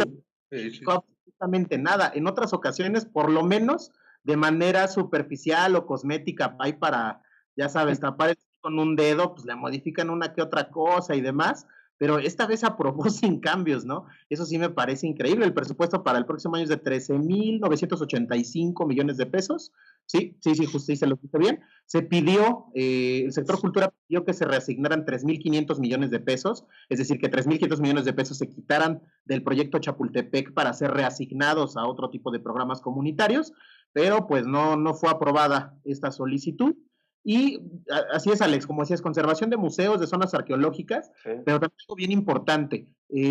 Absolutamente nada. En otras ocasiones, por lo menos, de manera superficial o cosmética, hay para, ya sabes, tapar con un dedo, pues le modifican una que otra cosa y demás, pero esta vez aprobó sin cambios, ¿no? Eso sí me parece increíble. El presupuesto para el próximo año es de 13,985 millones de pesos. Sí, justicia, lo puse bien. Se pidió, el sector cultura pidió que se reasignaran 3,500 millones de pesos, es decir, que 3,500 millones de pesos se quitaran del proyecto Chapultepec para ser reasignados a otro tipo de programas comunitarios, pero pues no fue aprobada esta solicitud. Y así es, Alex, como decías, conservación de museos, de zonas arqueológicas, pero también algo bien importante,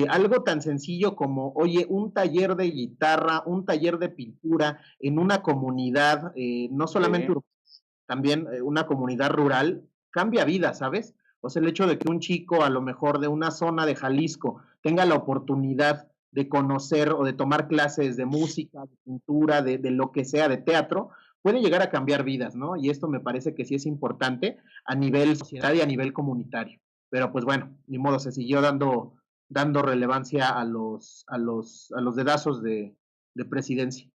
algo tan sencillo como, oye, un taller de guitarra, un taller de pintura en una comunidad, no solamente urbana, también una comunidad rural, cambia vida, ¿sabes? O sea, el hecho de que un chico a lo mejor de una zona de Jalisco tenga la oportunidad de conocer o de tomar clases de música, de pintura, de lo que sea, de teatro, puede llegar a cambiar vidas, ¿no? Y esto me parece que sí es importante a nivel sociedad y a nivel comunitario. Pero pues bueno, ni modo, se siguió dando relevancia a los dedazos de presidencia.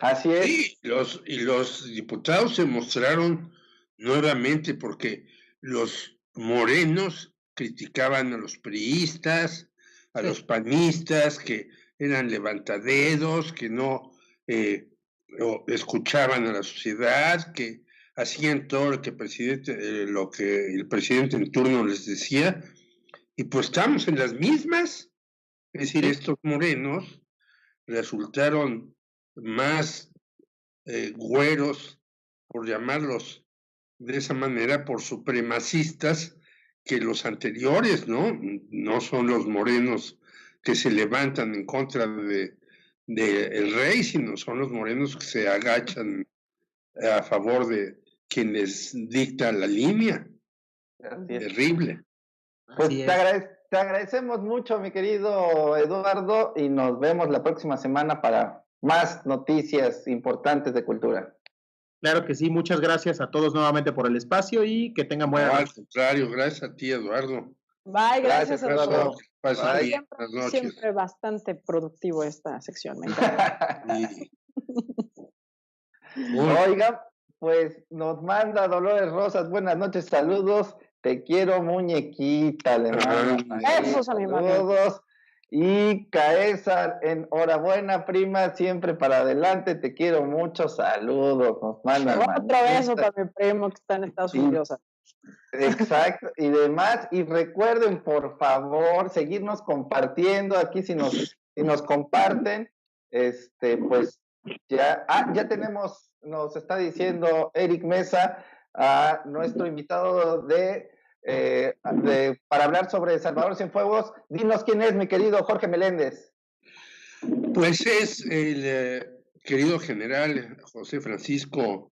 Así es. Sí, los diputados se mostraron nuevamente porque los morenos criticaban a los priistas, a los panistas, que eran levantadedos, que no escuchaban a la sociedad, que hacían todo lo que el presidente en turno les decía, y pues estamos en las mismas. Es decir, estos morenos resultaron más güeros, por llamarlos de esa manera, por supremacistas que los anteriores, ¿no? No son los morenos que se levantan en contra de el rey, sino son los morenos que se agachan a favor de quien les dicta la línea. Terrible. Pues te agradecemos mucho, mi querido Eduardo, y nos vemos la próxima semana para más noticias importantes de cultura. Claro que sí, muchas gracias a todos nuevamente por el espacio y que tengan buena noche. Al contrario, gracias a ti, Eduardo. Bye, gracias a todos. Bye. Siempre bastante productivo esta sección, me encanta. Oiga, pues nos manda Dolores Rosas, buenas noches, saludos, te quiero muñequita, le mando Besos a mi mami. saludos. Y Caesar, enhorabuena, prima, siempre para adelante, te quiero mucho, saludos, nos mandan Otro beso para mi primo que está en Estados Unidos. Exacto, y demás, y recuerden, por favor, seguirnos compartiendo aquí si nos comparten, pues ya tenemos, nos está diciendo Eric Mesa, a nuestro invitado para hablar sobre Salvador Cienfuegos. Dinos quién es, mi querido Jorge Meléndez. Pues es el querido general José Francisco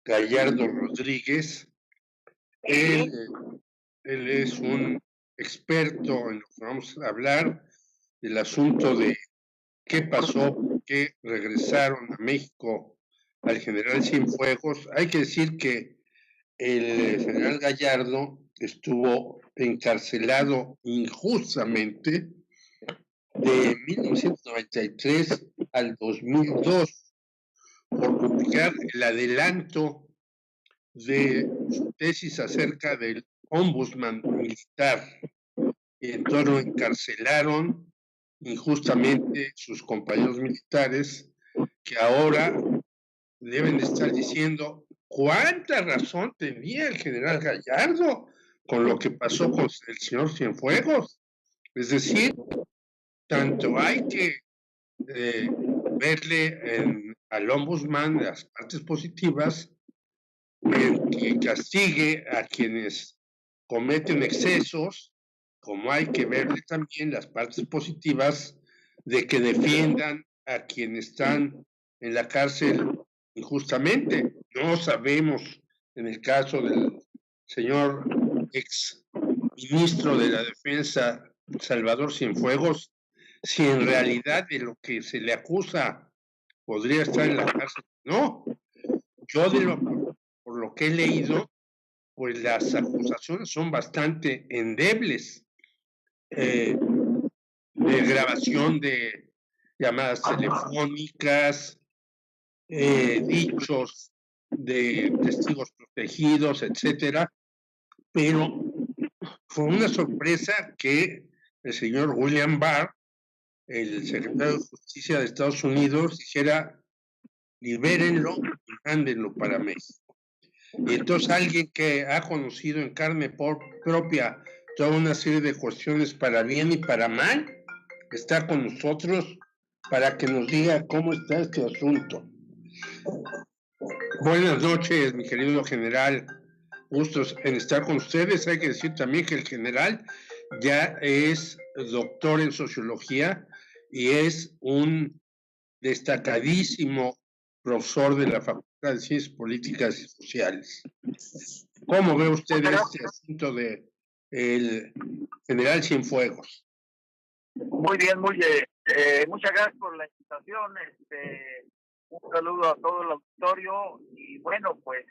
Gallardo Rodríguez. Él es un experto en lo que vamos a hablar, del asunto de qué pasó, por qué regresaron a México al general Cienfuegos. Hay que decir que el general Gallardo estuvo encarcelado injustamente de 1993 al 2002 por publicar el adelanto de su tesis acerca del ombudsman militar. Y entonces lo encarcelaron injustamente sus compañeros militares, que ahora deben de estar diciendo cuánta razón tenía el general Gallardo con lo que pasó con el señor Cienfuegos. Es decir, tanto hay que verle al ombudsman las partes positivas, que castigue a quienes cometen excesos, como hay que verle también las partes positivas de que defiendan a quienes están en la cárcel injustamente. No sabemos, en el caso del señor ex ministro de la Defensa, Salvador Cienfuegos, si en realidad de lo que se le acusa podría estar en la cárcel. No, yo por lo que he leído, pues las acusaciones son bastante endebles. De grabación de llamadas telefónicas, dichos de testigos protegidos, etcétera, pero fue una sorpresa que el señor William Barr, el secretario de Justicia de Estados Unidos, dijera: libérenlo y mándenlo para México. Y entonces alguien que ha conocido en carne propia toda una serie de cuestiones para bien y para mal, está con nosotros para que nos diga cómo está este asunto. Buenas noches, mi querido general. Gustos en estar con ustedes. Hay que decir también que el general ya es doctor en sociología y es un destacadísimo profesor de la Facultad de Ciencias Políticas y Sociales. ¿Cómo ve usted este asunto de el general Cienfuegos? Muy bien, muchas gracias por la invitación. Un saludo a todo el auditorio y bueno, pues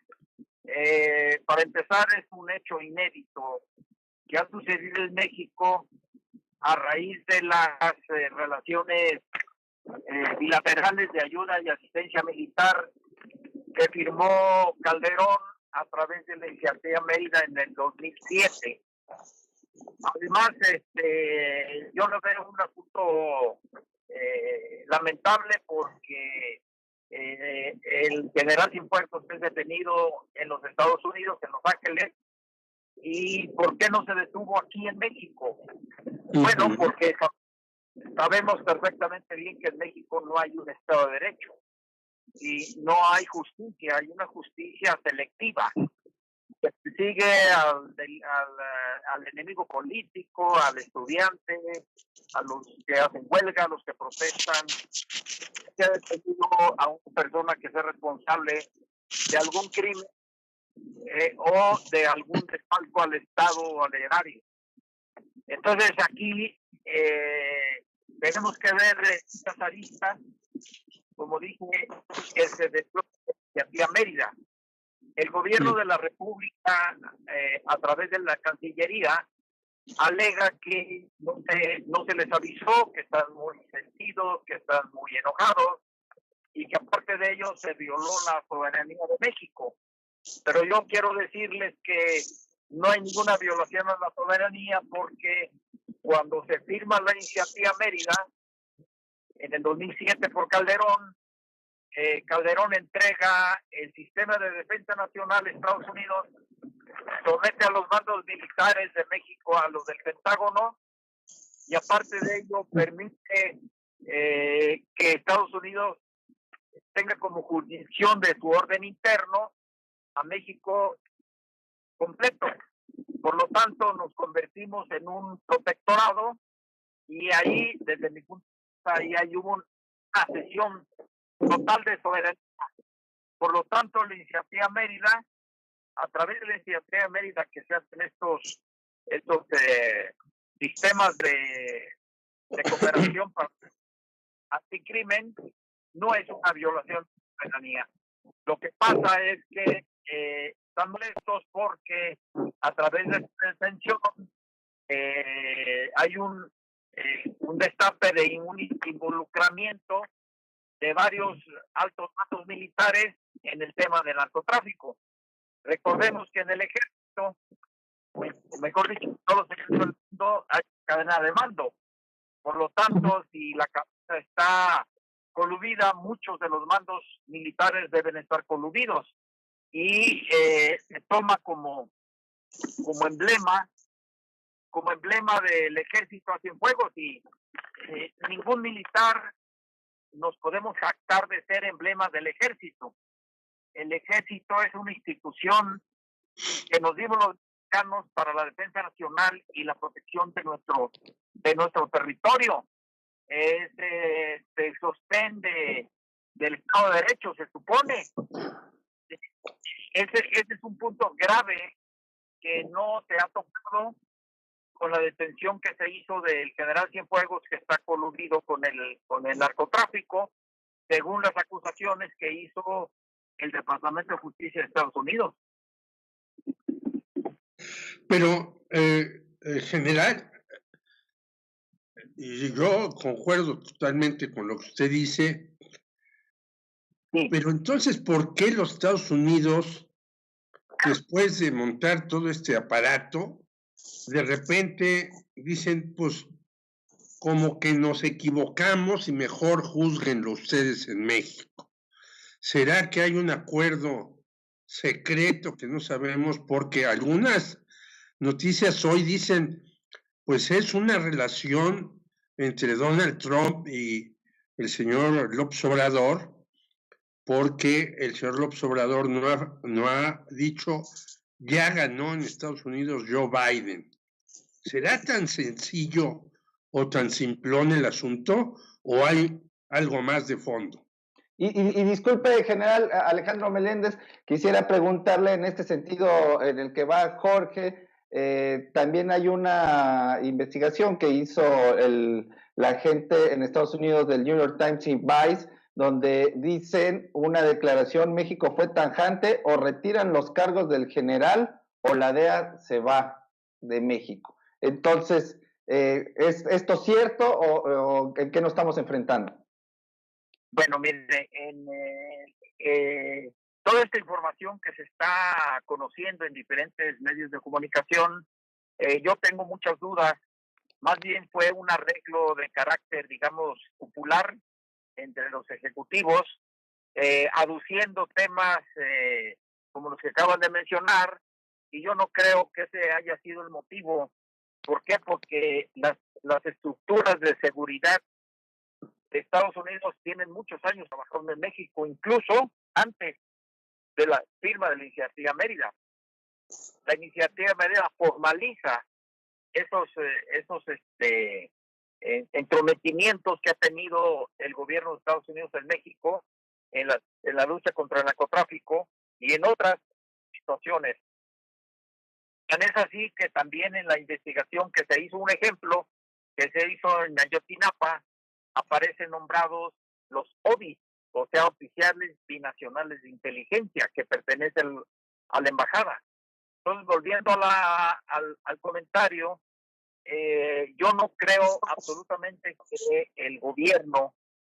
para empezar, es un hecho inédito que ha sucedido en México a raíz de las relaciones bilaterales de ayuda y asistencia militar que firmó Calderón a través de la iniciativa Mérida en el 2007. Además, yo lo veo un asunto lamentable porque el general Cienfuegos es detenido en los Estados Unidos, en Los Ángeles. ¿Y por qué no se detuvo aquí en México? Bueno, porque sabemos perfectamente bien que en México no hay un Estado de Derecho y no hay justicia, hay una justicia selectiva que sigue al enemigo político, al estudiante, a los que hacen huelga, a los que protestan. Se ha detenido a una persona que sea responsable de algún crimen o de algún desfalco al Estado o al erario. Entonces aquí tenemos que ver estas aristas, como dije, que se desplazó a Mérida. El gobierno de la República, a través de la Cancillería, alega que no se les avisó, que están muy sentidos, que están muy enojados y que aparte de ello se violó la soberanía de México. Pero yo quiero decirles que no hay ninguna violación a la soberanía, porque cuando se firma la iniciativa Mérida en el 2007 por Calderón, Calderón entrega el sistema de defensa nacional a Estados Unidos, somete a los mandos militares de México a los del Pentágono, y aparte de ello permite que Estados Unidos tenga como jurisdicción de su orden interno a México completo. Por lo tanto, nos convertimos en un protectorado, y ahí, desde mi punto de vista, ahí hubo una cesión total de soberanía. Por lo tanto, la iniciativa Mérida, a través de la iniciativa Mérida que se hacen estos sistemas de cooperación para anticrimen, no es una violación de soberanía. Lo que pasa es que están molestos porque a través de esta detención hay un destape de involucramiento de varios altos mandos militares en el tema del narcotráfico. Recordemos que en el ejército, mejor dicho, en todos los ejércitos del mundo hay cadena de mando. Por lo tanto, si la cabeza está coludida, muchos de los mandos militares deben estar coludidos, y se toma como emblema del ejército a Cienfuegos, y ningún militar nos podemos jactar de ser emblema del ejército. El ejército es una institución que nos dimos los mexicanos para la defensa nacional y la protección de nuestro territorio. Es el sostén del Estado de Derecho, se supone. Ese es un punto grave que no se ha tocado con la detención que se hizo del general Cienfuegos, que está coludido con el narcotráfico, según las acusaciones que hizo el Departamento de Justicia de Estados Unidos. Pero, general, y yo concuerdo totalmente con lo que usted dice, sí. Pero entonces, ¿por qué los Estados Unidos, después de montar todo este aparato, de repente dicen, pues, como que nos equivocamos y mejor júzguenlo ustedes en México? ¿Será que hay un acuerdo secreto que no sabemos? Porque algunas noticias hoy dicen, pues es una relación entre Donald Trump y el señor López Obrador, porque el señor López Obrador no ha dicho, ya ganó en Estados Unidos Joe Biden. ¿Será tan sencillo o tan simplón el asunto, o hay algo más de fondo? Y disculpe, general Alejandro Meléndez, quisiera preguntarle en este sentido en el que va Jorge. También hay una investigación que hizo la gente en Estados Unidos del New York Times y Vice, donde dicen una declaración: México fue tajante, o retiran los cargos del general o la DEA se va de México. Entonces, ¿es esto cierto o en qué nos estamos enfrentando? Bueno, mire, toda esta información que se está conociendo en diferentes medios de comunicación, yo tengo muchas dudas. Más bien fue un arreglo de carácter, digamos, popular entre los ejecutivos, aduciendo temas como los que acaban de mencionar, y yo no creo que ese haya sido el motivo. ¿Por qué? Porque las estructuras de seguridad de Estados Unidos tienen muchos años trabajando en México, incluso antes de la firma de la iniciativa Mérida. La iniciativa Mérida formaliza esos entrometimientos que ha tenido el gobierno de Estados Unidos en México en la lucha contra el narcotráfico y en otras situaciones. Tan es así que también en la investigación que se hizo, un ejemplo que se hizo en Ayotzinapa, aparecen nombrados los OBI, o sea, oficiales binacionales de inteligencia, que pertenecen a la embajada. Entonces, volviendo al comentario, yo no creo absolutamente que el gobierno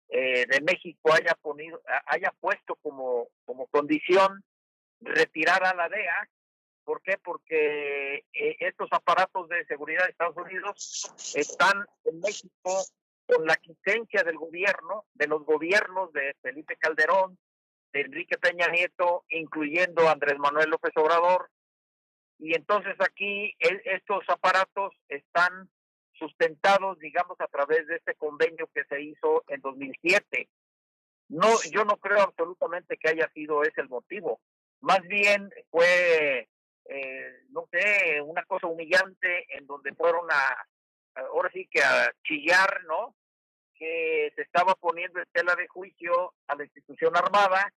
de México haya puesto como condición retirar a la DEA. ¿Por qué? Porque estos aparatos de seguridad de Estados Unidos están en México con la quiescencia del gobierno, de los gobiernos de Felipe Calderón, de Enrique Peña Nieto, incluyendo a Andrés Manuel López Obrador. Y entonces aquí estos aparatos están sustentados, digamos, a través de este convenio que se hizo en 2007. No, yo no creo absolutamente que haya sido ese el motivo. Más bien fue, no sé, una cosa humillante en donde fueron ahora sí que a chillar, ¿no? Que se estaba poniendo en tela de juicio a la institución armada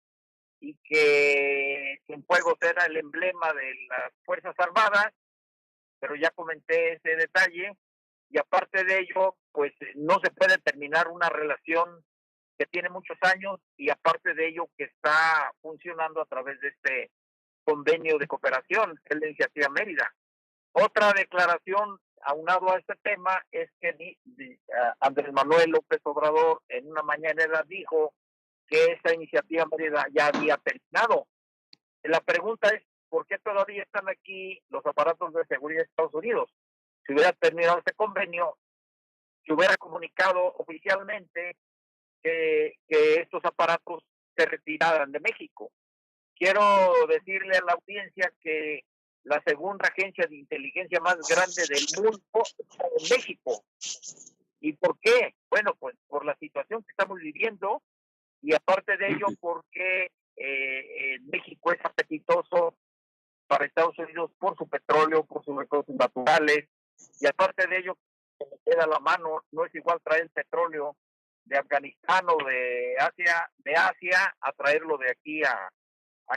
y que Cienfuegos era el emblema de las Fuerzas Armadas, pero ya comenté ese detalle, y aparte de ello, pues no se puede terminar una relación que tiene muchos años y aparte de ello que está funcionando a través de este convenio de cooperación, que es la Iniciativa Mérida. Otra declaración aunado a este tema es que Andrés Manuel López Obrador en una mañanera dijo que esta Iniciativa Mérida ya había terminado. La pregunta es, ¿por qué todavía están aquí los aparatos de seguridad de Estados Unidos? Si hubiera terminado este convenio, se hubiera comunicado oficialmente que estos aparatos se retiraran de México. Quiero decirle a la audiencia que la segunda agencia de inteligencia más grande del mundo está en México. ¿Y por qué? Bueno, pues por la situación que estamos viviendo y aparte de ello porque México es apetitoso para Estados Unidos por su petróleo, por sus recursos naturales y aparte de ello, que me queda a la mano, no es igual traer el petróleo de Afganistán o de Asia a traerlo de aquí a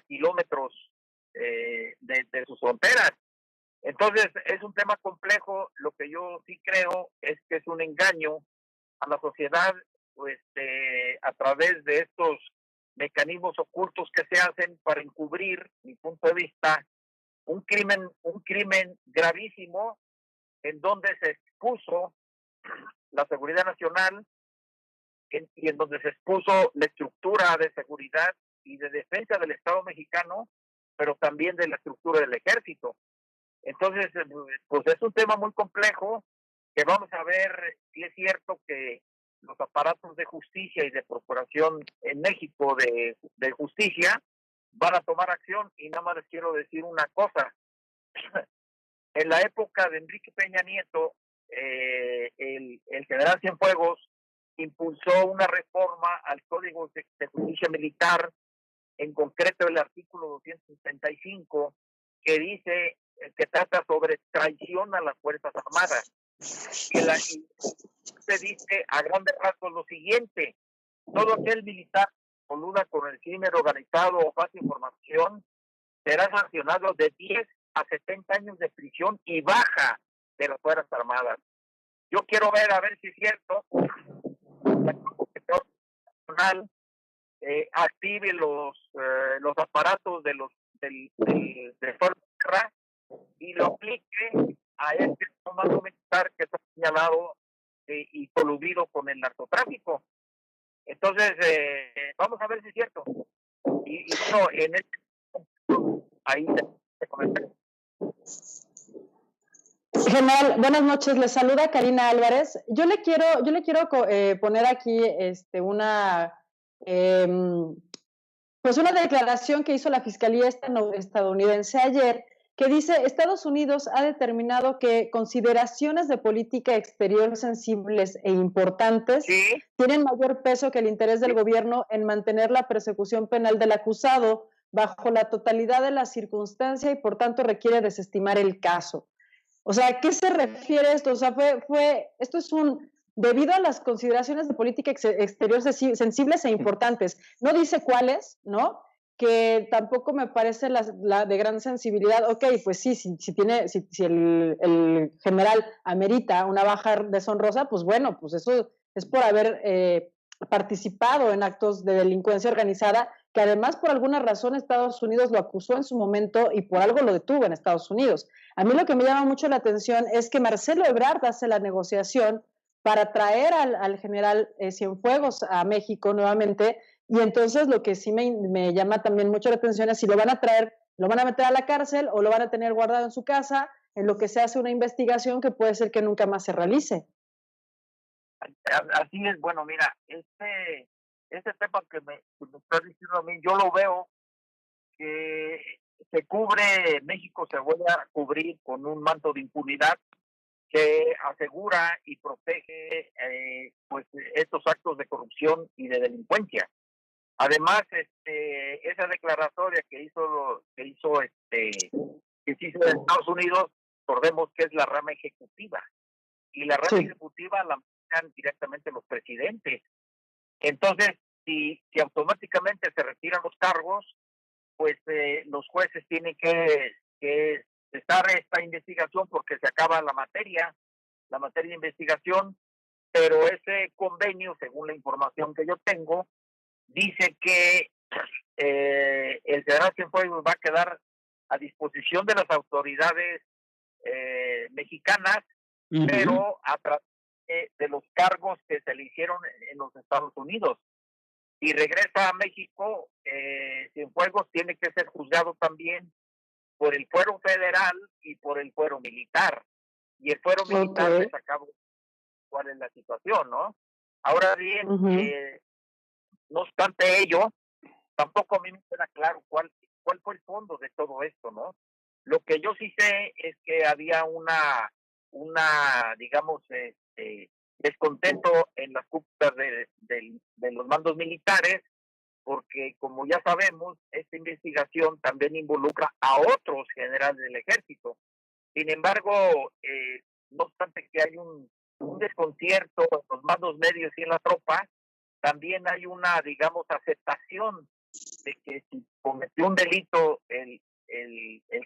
kilómetros de sus fronteras. Entonces es un tema complejo. Lo que yo sí creo es que es un engaño a la sociedad, pues a través de estos mecanismos ocultos que se hacen para encubrir, mi punto de vista, un crimen gravísimo en donde se expuso la seguridad nacional y en donde se expuso la estructura de seguridad y de defensa del Estado mexicano, pero también de la estructura del ejército. Entonces, pues es un tema muy complejo que vamos a ver si es cierto que los aparatos de justicia y de procuración en México de justicia van a tomar acción. Y nada más les quiero decir una cosa. En la época de Enrique Peña Nieto, el general Cienfuegos impulsó una reforma al Código de Justicia Militar, en concreto el artículo 275, que dice que trata sobre traición a las Fuerzas Armadas. Se dice a grandes rasgos lo siguiente: todo aquel militar coluda con el crimen organizado o falsa información será sancionado de 10 a 70 años de prisión y baja de las Fuerzas Armadas. Yo quiero ver a ver si es cierto active los aparatos de Fuerza y lo aplique a este comando militar que está señalado y coludido con el narcotráfico. Entonces, vamos a ver si es cierto. Y no, en ahí se comenta. General, buenas noches. Le saluda Karina Álvarez. Yo le quiero poner aquí una declaración que hizo la Fiscalía estadounidense ayer, que dice: Estados Unidos ha determinado que consideraciones de política exterior sensibles e importantes tienen mayor peso que el interés del gobierno en mantener la persecución penal del acusado bajo la totalidad de la circunstancia y por tanto requiere desestimar el caso. O sea, ¿a qué se refiere esto? O sea, esto es debido a las consideraciones de política exterior sensibles e importantes. No dice cuáles, ¿no? Que tampoco me parece la de gran sensibilidad. Ok, pues sí, si el general amerita una baja deshonrosa, pues bueno, pues eso es por haber participado en actos de delincuencia organizada, que además por alguna razón Estados Unidos lo acusó en su momento y por algo lo detuvo en Estados Unidos. A mí lo que me llama mucho la atención es que Marcelo Ebrard hace la negociación para traer al general Cienfuegos a México nuevamente. Y entonces lo que sí me llama también mucho la atención es si lo van a traer, lo van a meter a la cárcel o lo van a tener guardado en su casa, en lo que se hace una investigación que puede ser que nunca más se realice. Así es, bueno, mira, este tema que me estás diciendo a mí, yo lo veo que se cubre, México se vuelve a cubrir con un manto de impunidad que asegura y protege pues estos actos de corrupción y de delincuencia. Además, esa declaratoria que se hizo en Estados Unidos, recordemos que es la rama ejecutiva, y la rama ejecutiva la manejan directamente los presidentes. Entonces, si automáticamente se retiran los cargos, pues los jueces tienen que cesar esta investigación porque se acaba la materia de investigación, pero ese convenio, según la información que yo tengo, dice que el general Cienfuegos va a quedar a disposición de las autoridades mexicanas, pero a través de los cargos que se le hicieron en los Estados Unidos. Y regresa a México, Cienfuegos tiene que ser juzgado también por el fuero federal y por el fuero militar. Y el fuero militar les acabo cuál es la situación, ¿no? Ahora bien, no obstante ello, tampoco a mí me queda claro cuál fue el fondo de todo esto, ¿no? Lo que yo sí sé es que había una digamos, descontento en las cúpulas de los mandos militares, porque como ya sabemos, esta investigación también involucra a otros generales del ejército. Sin embargo, no obstante que hay un desconcierto en los mandos medios y en la tropa, también hay una, digamos, aceptación de que si cometió un delito el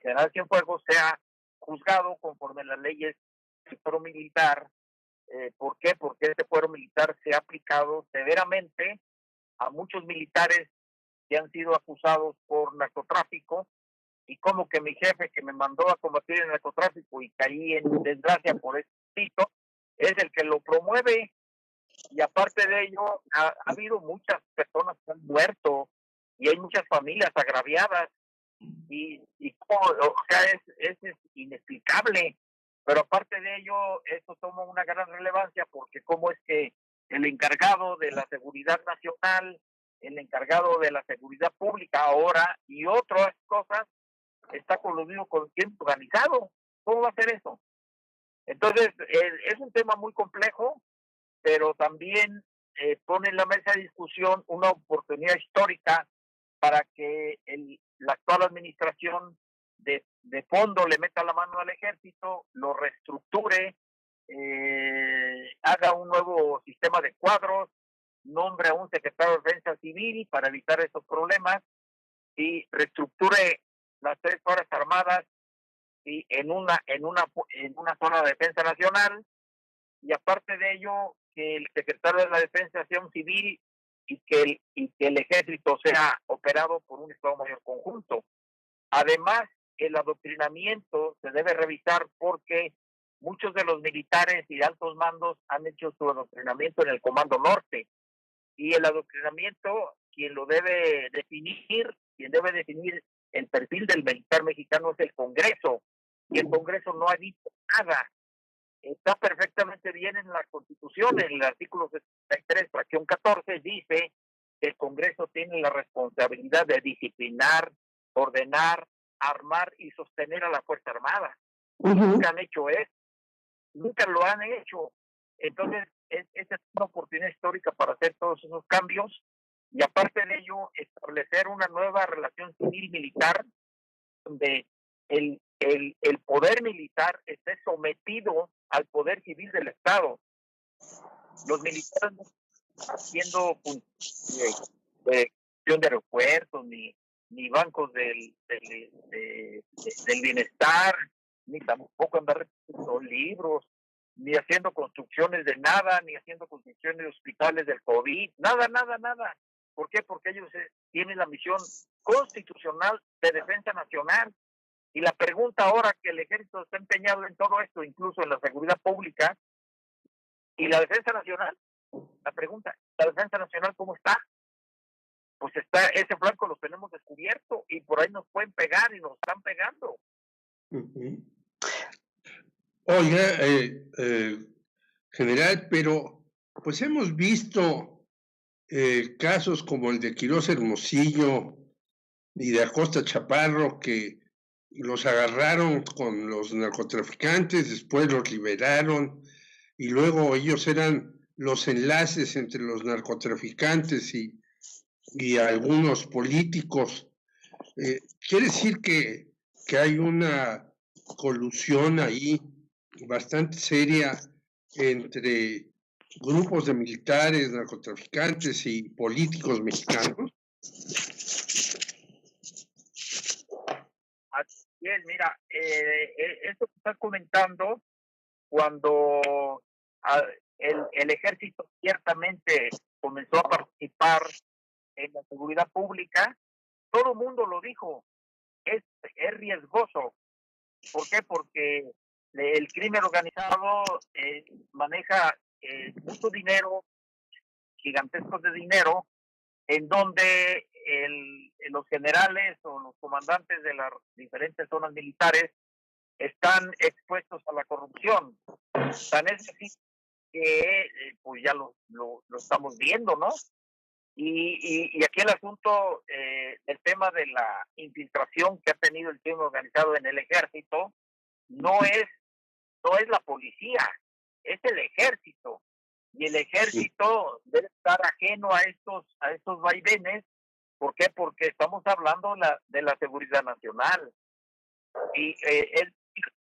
general Cienfuegos sea juzgado conforme a las leyes del fuero militar. ¿Por qué? Porque este fuero militar se ha aplicado severamente a muchos militares que han sido acusados por narcotráfico, y como que mi jefe que me mandó a combatir el narcotráfico y caí en desgracia por este delito, es el que lo promueve. Y aparte de ello, ha habido muchas personas que han muerto y hay muchas familias agraviadas y o sea, es inexplicable. Pero aparte de ello, esto toma una gran relevancia porque cómo es que el encargado de la seguridad nacional, el encargado de la seguridad pública ahora y otras cosas está coludido con el crimen organizado. ¿Cómo va a ser eso? Entonces, es un tema muy complejo, pero también pone en la mesa de discusión una oportunidad histórica para que la actual administración de fondo le meta la mano al ejército, lo reestructure, haga un nuevo sistema de cuadros, nombre a un secretario de Defensa Civil para evitar esos problemas y reestructure las 3 Fuerzas Armadas y en una zona de defensa nacional, y aparte de ello que el secretario de la Defensa sea un civil y que el ejército sea operado por un Estado Mayor conjunto. Además, el adoctrinamiento se debe revisar porque muchos de los militares y altos mandos han hecho su adoctrinamiento en el Comando Norte, y el adoctrinamiento quien debe definir el perfil del militar mexicano es el Congreso, y el Congreso no ha dicho nada. Está perfectamente bien en la Constitución, en el artículo 63, fracción 14, dice que el Congreso tiene la responsabilidad de disciplinar, ordenar, armar y sostener a la Fuerza Armada. Nunca han hecho eso, nunca lo han hecho. Entonces, esta es una oportunidad histórica para hacer todos esos cambios y aparte de ello, establecer una nueva relación civil-militar donde el poder militar esté sometido al poder civil del Estado. Los militares no están haciendo de aeropuertos, ni bancos del bienestar, ni tampoco andar repartiendo libros, ni haciendo construcciones de nada, ni haciendo construcciones de hospitales del COVID, nada. ¿Por qué? Porque ellos tienen la misión constitucional de defensa nacional. Y la pregunta ahora que el ejército está empeñado en todo esto, incluso en la seguridad pública, ¿Y la Defensa Nacional? La pregunta, ¿la Defensa Nacional cómo está? Pues está, ese flanco lo tenemos descubierto y por ahí nos pueden pegar y nos están pegando. Oiga, general, pero pues hemos visto casos como el de Quirós Hermosillo y de Acosta Chaparro, que los agarraron con los narcotraficantes, después los liberaron y luego ellos eran los enlaces entre los narcotraficantes y algunos políticos. Quiere decir que hay una colusión ahí bastante seria entre grupos de militares, narcotraficantes y políticos mexicanos. Bien, mira, esto que estás comentando, cuando el ejército ciertamente comenzó a participar en la seguridad pública, todo el mundo lo dijo, es riesgoso. ¿Por qué? Porque el crimen organizado maneja mucho dinero, gigantescos de dinero, en donde los generales o los comandantes de las diferentes zonas militares están expuestos a la corrupción. Tan es así que pues ya lo estamos viendo, ¿no? Y aquí el asunto, el tema de la infiltración que ha tenido el crimen organizado en el ejército, no es la policía, es el ejército. Y el ejército debe estar ajeno a estos vaivenes. ¿Por qué? Porque estamos hablando de la seguridad nacional. Y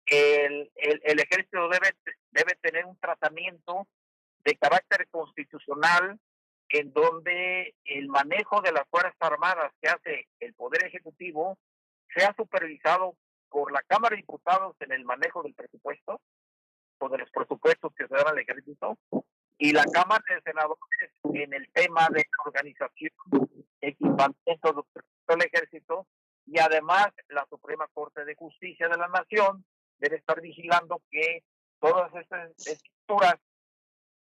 el ejército debe tener un tratamiento de carácter constitucional, en donde el manejo de las Fuerzas Armadas que hace el Poder Ejecutivo sea supervisado por la Cámara de Diputados en el manejo del presupuesto, o de los presupuestos que se dan al ejército, y la Cámara de Senadores en el tema de organización, equipamiento del ejército, y además la Suprema Corte de Justicia de la Nación debe estar vigilando que todas estas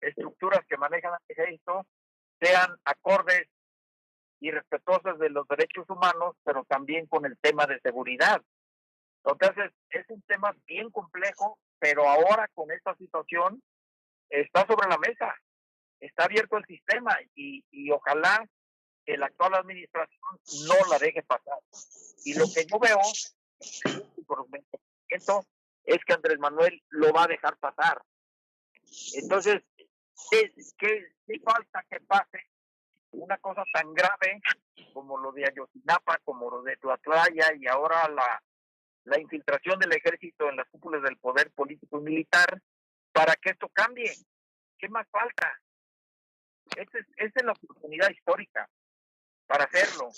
estructuras que manejan el ejército sean acordes y respetuosas de los derechos humanos, pero también con el tema de seguridad. Entonces, es un tema bien complejo, pero ahora con esta situación está sobre la mesa, está abierto el sistema y ojalá que la actual administración no la deje pasar. Y lo que yo veo, por esto, es que Andrés Manuel lo va a dejar pasar. Entonces, ¿qué falta que pase una cosa tan grave como lo de Ayotzinapa, como lo de Tlatlaya y ahora la infiltración del ejército en las cúpulas del poder político y militar, para que esto cambie? ¿Qué más falta? Esta es la oportunidad histórica para hacerlo.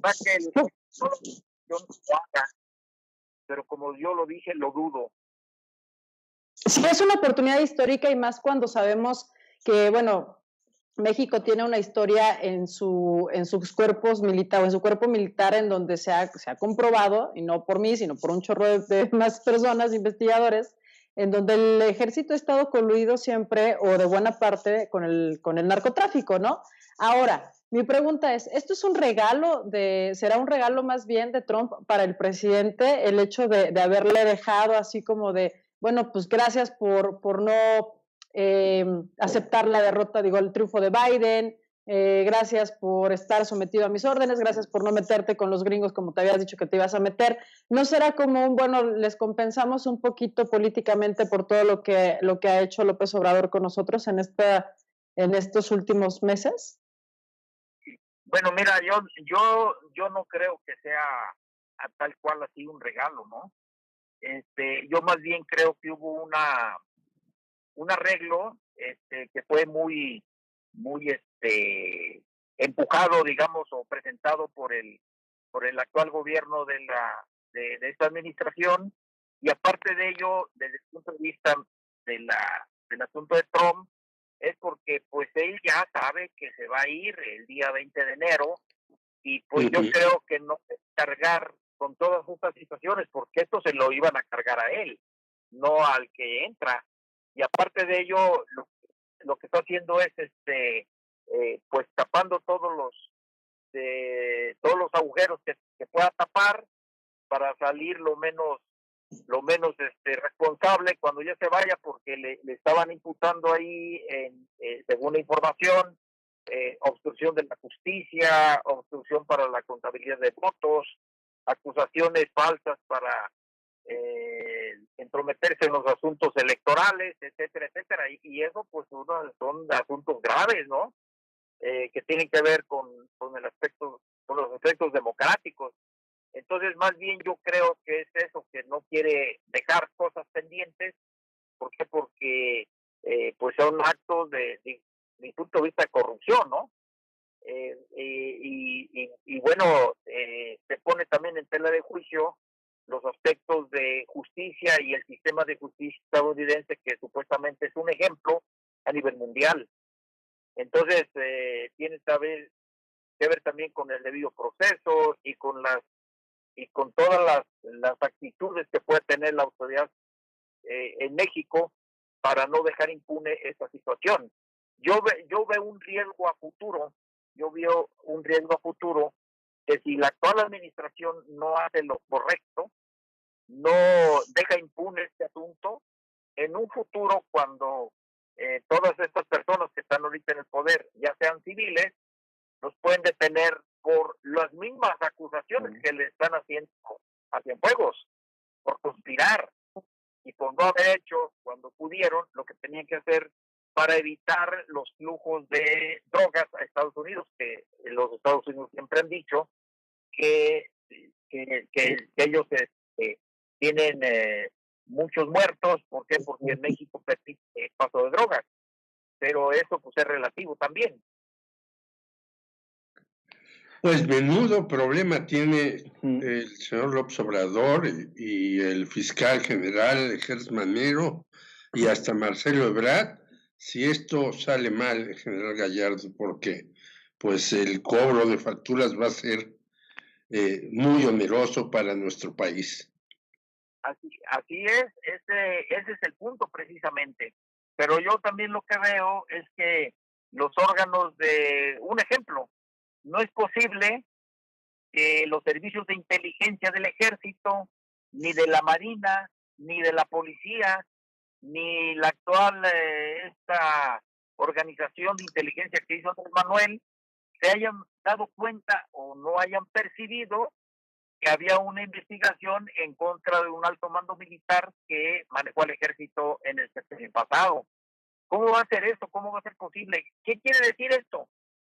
Para que yo no lo haga, pero como yo lo dije, lo dudo. Sí, es una oportunidad histórica y más cuando sabemos que, bueno, México tiene una historia en sus cuerpos militares, en su cuerpo militar, en donde se ha comprobado, y no por mí, sino por un chorro de más personas, investigadores, en donde el ejército ha estado coluido siempre, o de buena parte, con el narcotráfico, ¿no? Ahora, mi pregunta es, ¿esto es un regalo será un regalo más bien de Trump para el presidente, el hecho de haberle dejado así como de, bueno, pues gracias por no aceptar la derrota, el triunfo de Biden, gracias por estar sometido a mis órdenes, gracias por no meterte con los gringos como te habías dicho que te ibas a meter? ¿No será como les compensamos un poquito políticamente por todo lo que ha hecho López Obrador con nosotros en estos últimos meses? Bueno, mira, yo no creo que sea a tal cual así un regalo, ¿no? Yo más bien creo que hubo un arreglo que fue muy empujado, digamos, o presentado por el actual gobierno de esta administración, y aparte de ello, desde el punto de vista del asunto de Trump, es porque pues él ya sabe que se va a ir el día 20 de enero, y pues yo creo que no puede cargar con todas estas situaciones, porque esto se lo iban a cargar a él, no al que entra. Y aparte de ello, lo lo que está haciendo es pues tapando todos los agujeros que pueda tapar para salir lo menos responsable cuando ya se vaya, porque le estaban imputando ahí, según la información, obstrucción de la justicia, obstrucción para la contabilidad de votos, acusaciones falsas para entrometerse en los asuntos electorales, etcétera, etcétera. Y eso pues son asuntos graves, ¿no? Que tienen que ver con los aspectos democráticos. Entonces, más bien yo creo que es eso, que no quiere dejar cosas pendientes. ¿Por qué? Porque pues son actos de mi punto de vista de corrupción, ¿no? Y bueno, se pone también en tela de juicio los aspectos de justicia y el sistema de justicia estadounidense, que supuestamente es un ejemplo a nivel mundial. Entonces, tiene que ver también con el debido proceso y con todas las actitudes que puede tener la autoridad en México para no dejar impune esta situación. Yo veo un riesgo a futuro, que si la actual administración no hace lo correcto, no deja impune este asunto, en un futuro, cuando todas estas personas que están ahorita en el poder, ya sean civiles, los pueden detener por las mismas acusaciones que le están haciendo a Cienfuegos, por conspirar y por no haber hecho, cuando pudieron, lo que tenían que hacer para evitar los flujos de drogas a Estados Unidos, que los Estados Unidos siempre han dicho que ellos tienen muchos muertos. ¿Por qué? Porque en México permite el paso de drogas, pero eso pues es relativo también. Pues menudo problema tiene el señor López Obrador y el fiscal general Gers Manero y hasta Marcelo Ebrard, si esto sale mal, general Gallardo, porque pues el cobro de facturas va a ser muy oneroso para nuestro país. Así es, ese es el punto precisamente. Pero yo también lo que veo es que los órganos un ejemplo, no es posible que los servicios de inteligencia del Ejército, ni de la Marina, ni de la Policía, ni la actual esta organización de inteligencia que hizo Andrés Manuel, se hayan dado cuenta o no hayan percibido que había una investigación en contra de un alto mando militar que manejó al ejército en el sexenio pasado. ¿Cómo va a ser eso? ¿Cómo va a ser posible? ¿Qué quiere decir esto?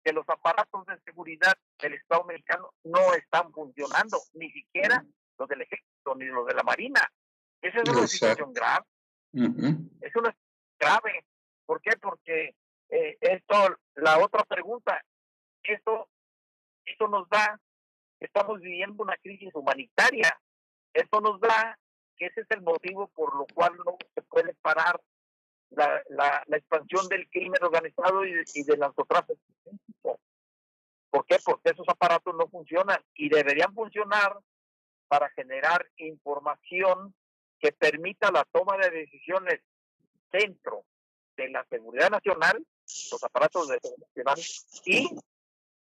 Que los aparatos de seguridad del Estado mexicano no están funcionando, ni siquiera los del ejército ni los de la Marina. Esa es una situación grave. Es una situación grave. ¿Por qué? Porque la otra pregunta, esto nos da que estamos viviendo una crisis humanitaria. Esto nos da que ese es el motivo por lo cual no se puede parar la expansión del crimen organizado y del narcotráfico. ¿Por qué? Porque esos aparatos no funcionan y deberían funcionar para generar información que permita la toma de decisiones dentro de la seguridad nacional, los aparatos de seguridad nacional y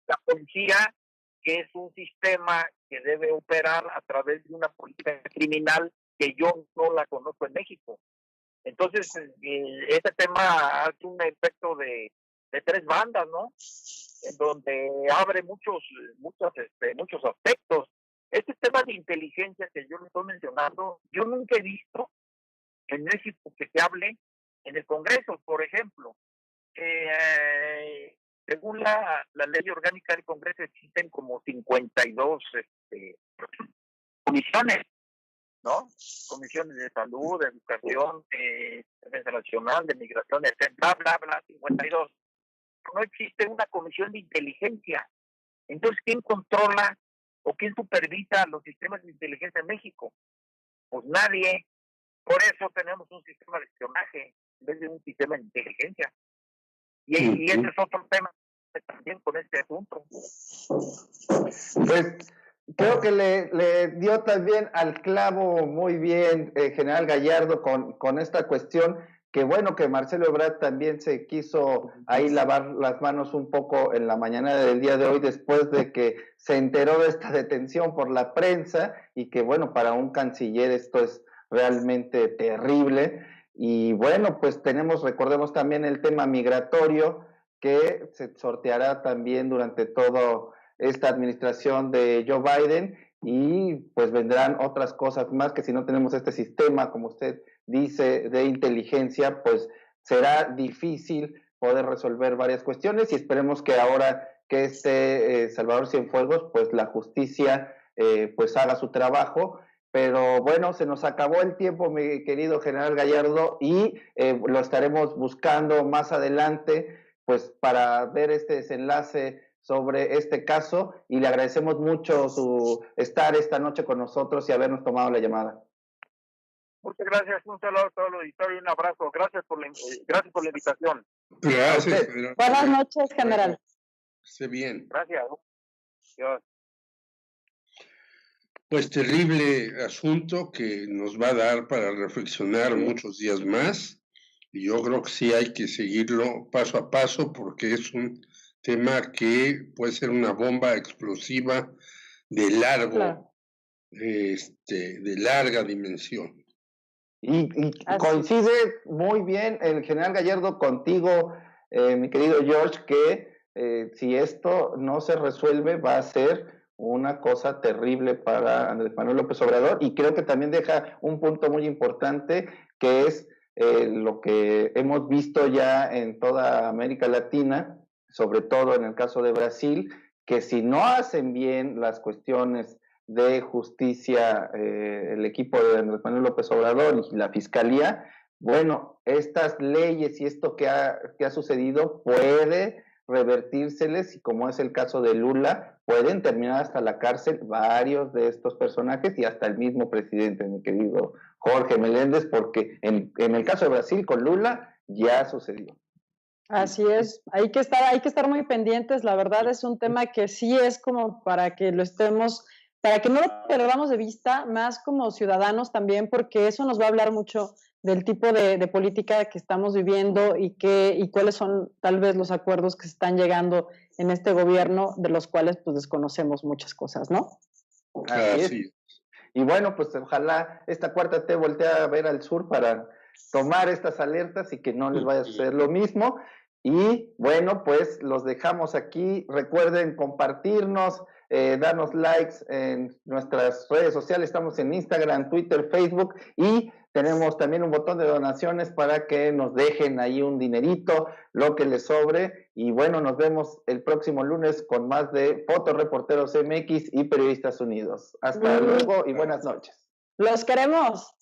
la policía, que es un sistema que debe operar a través de una política criminal que yo no la conozco en México. Entonces, este tema hace un efecto de tres bandas, ¿no? En donde abre muchos aspectos. Este tema de inteligencia que yo le estoy mencionando, yo nunca he visto en México que se hable en el Congreso, por ejemplo. Según la ley orgánica del Congreso existen como 52 comisiones, ¿no? Comisiones de salud, de educación, de defensa nacional, de migración, etcétera, bla, bla, bla, 52. No existe una comisión de inteligencia. Entonces, ¿quién controla o quién supervisa los sistemas de inteligencia en México? Pues nadie. Por eso tenemos un sistema de espionaje en vez de un sistema de inteligencia. Y ese es otro tema también con este asunto. Pues creo que le dio también al clavo muy bien, general Gallardo, con esta cuestión que bueno, que Marcelo Ebrard también se quiso ahí lavar las manos un poco en la mañana del día de hoy después de que se enteró de esta detención por la prensa y que bueno, para un canciller esto es realmente terrible. Y bueno, pues recordemos también el tema migratorio que se sorteará también durante toda esta administración de Joe Biden y pues vendrán otras cosas más que si no tenemos este sistema, como usted dice, de inteligencia, pues será difícil poder resolver varias cuestiones y esperemos que ahora que esté Salvador Cienfuegos, pues la justicia pues haga su trabajo. Pero bueno, se nos acabó el tiempo, mi querido general Gallardo, y lo estaremos buscando más adelante, pues para ver este desenlace sobre este caso, y le agradecemos mucho su estar esta noche con nosotros y habernos tomado la llamada. Muchas gracias, un saludo a todo el auditorio y un abrazo. Gracias por la invitación. Gracias. Buenas noches, general. Esté bien. Gracias. Dios. Pues terrible asunto que nos va a dar para reflexionar muchos días más. Y yo creo que sí hay que seguirlo paso a paso porque es un tema que puede ser una bomba explosiva de larga dimensión. Y coincide muy bien el general Gallardo contigo, mi querido George, que si esto no se resuelve va a ser una cosa terrible para Andrés Manuel López Obrador, y creo que también deja un punto muy importante que es lo que hemos visto ya en toda América Latina, sobre todo en el caso de Brasil, que si no hacen bien las cuestiones de justicia, el equipo de Andrés Manuel López Obrador y la fiscalía, bueno, estas leyes y esto que ha sucedido puede revertírseles, y como es el caso de Lula, pueden terminar hasta la cárcel varios de estos personajes y hasta el mismo presidente, mi querido Jorge Meléndez, porque en el caso de Brasil con Lula ya sucedió. Así es, hay que estar muy pendientes, la verdad es un tema que sí es como para que lo estemos, para que no lo perdamos de vista, más como ciudadanos también, porque eso nos va a hablar mucho del tipo de política que estamos viviendo y cuáles son tal vez los acuerdos que se están llegando en este gobierno, de los cuales pues desconocemos muchas cosas, ¿no? Así es. Y bueno, pues ojalá esta cuarta T voltee a ver al sur para tomar estas alertas y que no les vaya a suceder lo mismo. Y bueno, pues los dejamos aquí. Recuerden compartirnos, darnos likes en nuestras redes sociales. Estamos en Instagram, Twitter, Facebook, y tenemos también un botón de donaciones para que nos dejen ahí un dinerito, lo que les sobre. Y bueno, nos vemos el próximo lunes con más de Fotoreporteros MX y Periodistas Unidos. Hasta luego y buenas noches. Los queremos.